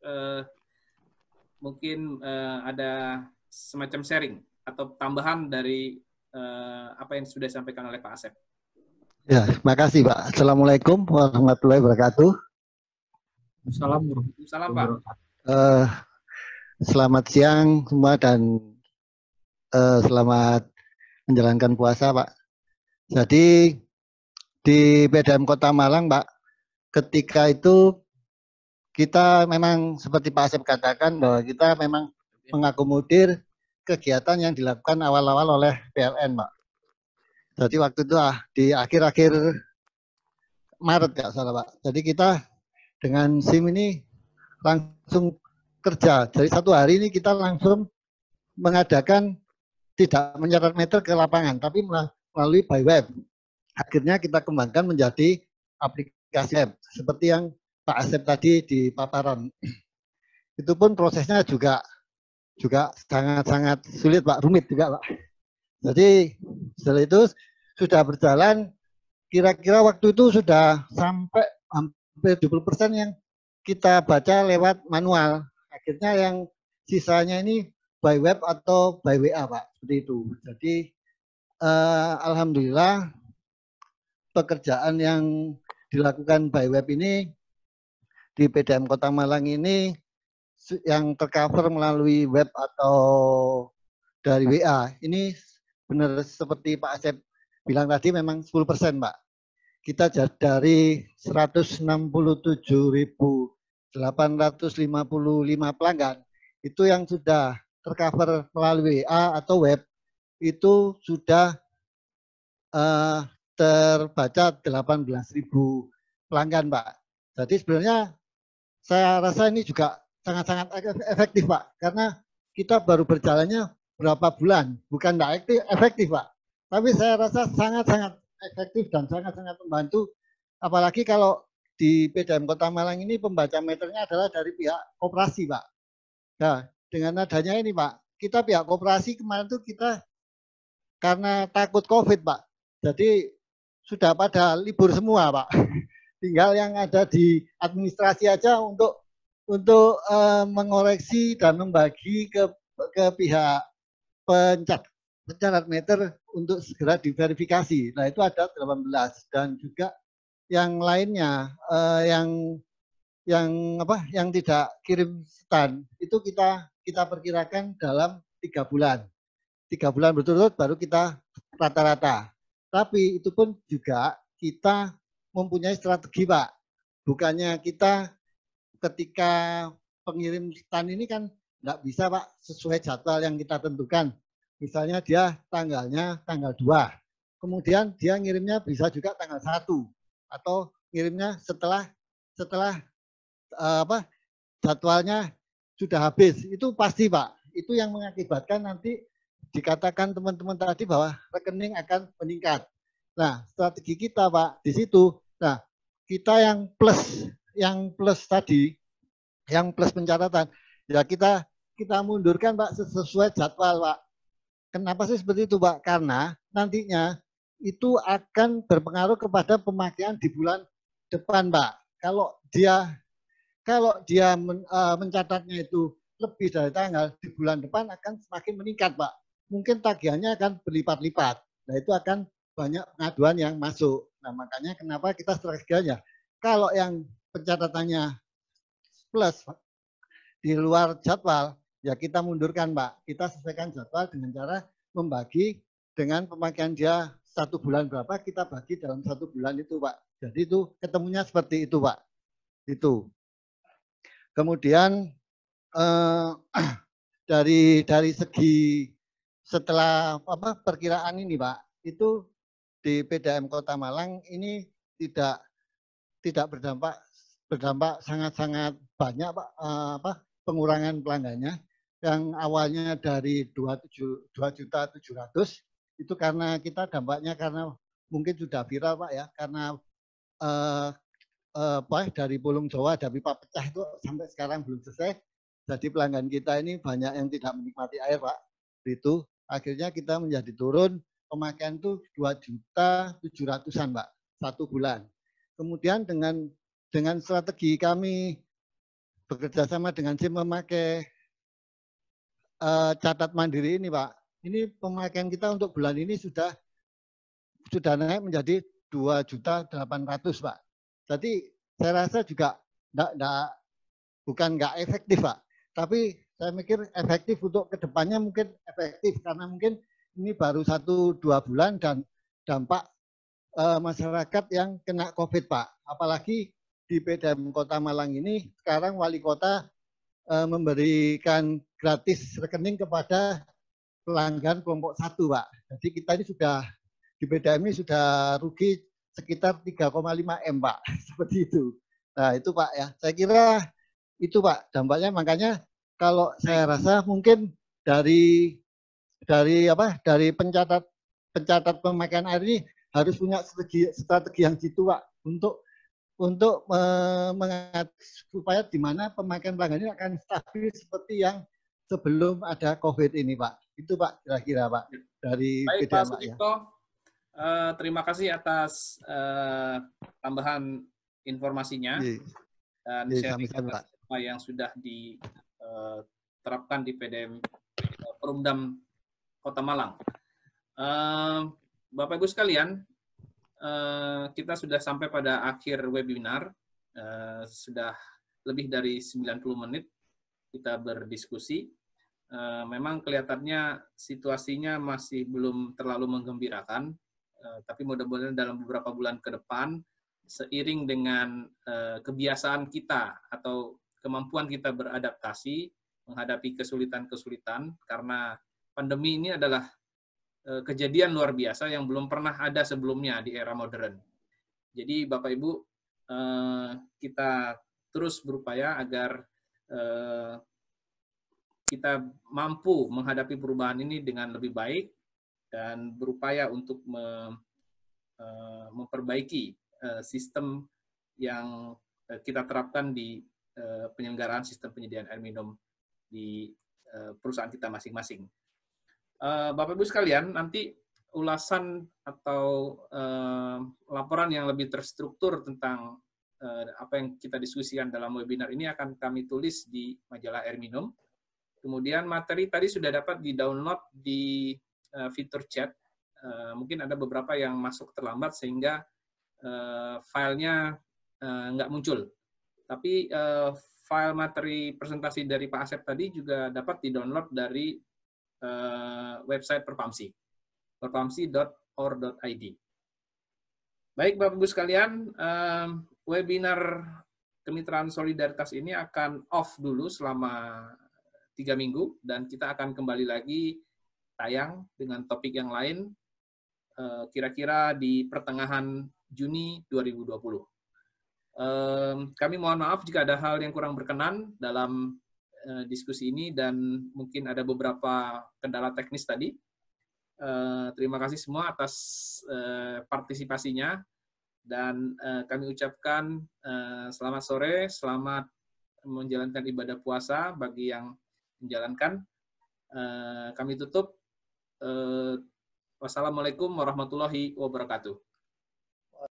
S1: mungkin ada semacam sharing atau tambahan dari apa yang sudah disampaikan oleh Pak Asep.
S14: Ya, terima kasih Pak. Assalamualaikum warahmatullahi wabarakatuh.
S1: Waalaikumsalam Pak.
S14: Selamat siang semua dan selamat menjalankan puasa Pak. Jadi di PDAM Kota Malang Pak, ketika itu kita memang seperti Pak Asep katakan bahwa kita memang mengakomodir kegiatan yang dilakukan awal-awal oleh PLN Pak. Jadi waktu itu di akhir-akhir Maret ya salah Pak. Jadi kita dengan SIM ini langsung kerja. Jadi satu hari ini kita langsung mengadakan tidak mencatat meter ke lapangan, tapi melalui by web. Akhirnya kita kembangkan menjadi aplikasi web seperti yang Pak Asep tadi di paparan. Itu pun prosesnya juga sangat-sangat sulit Pak, rumit juga Pak. Jadi setelah itu sudah berjalan, kira-kira waktu itu sudah sampai hampir 70% yang kita baca lewat manual. Akhirnya yang sisanya ini by web atau by WA Pak, seperti itu. Jadi alhamdulillah pekerjaan yang dilakukan by web ini di PDAM Kota Malang ini yang tercover melalui web atau dari WA ini benar seperti Pak Asep bilang tadi memang 10% Pak. Kita dari 167.855 pelanggan itu yang sudah tercover melalui WA atau web itu sudah terbaca 18.000 pelanggan Pak. Jadi sebenarnya saya rasa ini juga sangat-sangat efektif Pak, karena kita baru berjalannya berapa bulan, bukan tidak efektif Pak, tapi saya rasa sangat-sangat efektif dan sangat-sangat membantu, apalagi kalau di PDAM Kota Malang ini pembaca meternya adalah dari pihak koperasi Pak. Nah, dengan adanya ini Pak, kita pihak koperasi kemarin itu kita karena takut COVID Pak, jadi sudah pada libur semua Pak. Tinggal yang ada di administrasi aja untuk mengoreksi dan membagi ke pihak pencatat meter untuk segera diverifikasi. Nah itu ada 18 dan juga yang lainnya yang tidak kirim stand itu kita perkirakan dalam 3 bulan. 3 bulan berturut-turut baru kita rata-rata. Tapi itu pun juga kita mempunyai strategi Pak. Bukannya kita ketika pengirim stand ini kan nggak bisa Pak sesuai jadwal yang kita tentukan. Misalnya dia tanggalnya tanggal 2. Kemudian dia ngirimnya bisa juga tanggal 1 atau ngirimnya setelah jadwalnya sudah habis. Itu pasti Pak. Itu yang mengakibatkan nanti dikatakan teman-teman tadi bahwa rekening akan meningkat. Nah, strategi kita Pak di situ. Nah, kita yang plus tadi, yang plus pencatatan, ya kita mundurkan Pak sesuai jadwal Pak. Kenapa sih seperti itu Pak? Karena nantinya itu akan berpengaruh kepada pemakaian di bulan depan Pak. Kalau dia mencatatnya itu lebih dari tanggal, di bulan depan akan semakin meningkat Pak. Mungkin tagihannya akan berlipat-lipat. Nah itu akan banyak pengaduan yang masuk. Nah makanya kenapa kita strateginya Kalau yang pencatatannya plus di luar jadwal, ya kita mundurkan, Pak. Kita sesuaikan jadwal dengan cara membagi dengan pemakaian dia 1 bulan berapa, kita bagi dalam 1 bulan itu, Pak. Jadi itu ketemunya seperti itu, Pak. Itu. Kemudian dari segi setelah perkiraan ini, Pak, itu di PDAM Kota Malang ini tidak berdampak sangat-sangat banyak, Pak, pengurangan pelanggannya. Yang awalnya dari 2.700.000 itu karena kita dampaknya karena mungkin sudah viral, Pak, ya, karena dari Pulung Jawa ada pipa pecah itu sampai sekarang belum selesai. Jadi pelanggan kita ini banyak yang tidak menikmati air, Pak. Itu akhirnya kita menjadi turun pemakaian itu 2.700.000-an, Pak, 1 bulan. Kemudian dengan strategi kami bekerja sama dengan SIM memakai catat mandiri ini, Pak. Ini pemakaian kita untuk bulan ini sudah naik menjadi 2.800.000, Pak. Jadi saya rasa juga bukan nggak efektif, Pak. Tapi saya mikir efektif untuk kedepannya mungkin efektif karena mungkin ini baru 1-2 bulan dan dampak masyarakat yang kena COVID, Pak. Apalagi di PDAM Kota Malang ini sekarang wali kota memberikan gratis rekening kepada pelanggan kelompok 1, Pak. Jadi kita ini sudah di PDAM ini sudah rugi sekitar 3,5 M, Pak. Seperti itu. Nah, itu, Pak, ya. Saya kira itu, Pak, dampaknya. Makanya kalau saya rasa mungkin dari pencatat pemakaian air ini harus punya strategi yang jitu, Pak, untuk supaya di mana pemakaian pelanggan ini akan stabil seperti yang sebelum ada COVID ini, Pak. Itu, Pak, kira-kira, Pak, dari
S1: Baik,
S14: PDAM,
S1: Pak
S14: Pak, ya.
S1: Sucipto. Terima kasih atas tambahan informasinya dan sharing atas apa yang sudah diterapkan di PDAM Perumdam Kota Malang. Bapak Ibu sekalian, kita sudah sampai pada akhir webinar. Sudah lebih dari 90 menit kita berdiskusi. Memang kelihatannya situasinya masih belum terlalu menggembirakan. Tapi mudah-mudahan dalam beberapa bulan ke depan, seiring dengan kebiasaan kita atau kemampuan kita beradaptasi menghadapi kesulitan-kesulitan, karena pandemi ini adalah kejadian luar biasa yang belum pernah ada sebelumnya di era modern. Jadi Bapak Ibu, kita terus berupaya agar kita mampu menghadapi perubahan ini dengan lebih baik, dan berupaya untuk memperbaiki sistem yang kita terapkan di penyelenggaraan sistem penyediaan air minum di perusahaan kita masing-masing. Bapak Ibu sekalian, nanti ulasan atau laporan yang lebih terstruktur tentang apa yang kita diskusikan dalam webinar ini akan kami tulis di majalah Air Minum. Kemudian materi tadi sudah dapat di-download di fitur chat. Mungkin ada beberapa yang masuk terlambat sehingga filenya nggak muncul. Tapi file materi presentasi dari Pak Asep tadi juga dapat di-download dari website Perpamsi, perpamsi.or.id. Baik Bapak Ibu sekalian, webinar Kemitraan Solidaritas ini akan off dulu selama 3 minggu, dan kita akan kembali lagi tayang dengan topik yang lain kira-kira di pertengahan Juni 2020. Kami mohon maaf jika ada hal yang kurang berkenan dalam diskusi ini dan mungkin ada beberapa kendala teknis tadi. Terima kasih semua atas partisipasinya, dan kami ucapkan selamat sore, selamat menjalankan ibadah puasa bagi yang menjalankan. Kami tutup. Wassalamualaikum warahmatullahi wabarakatuh.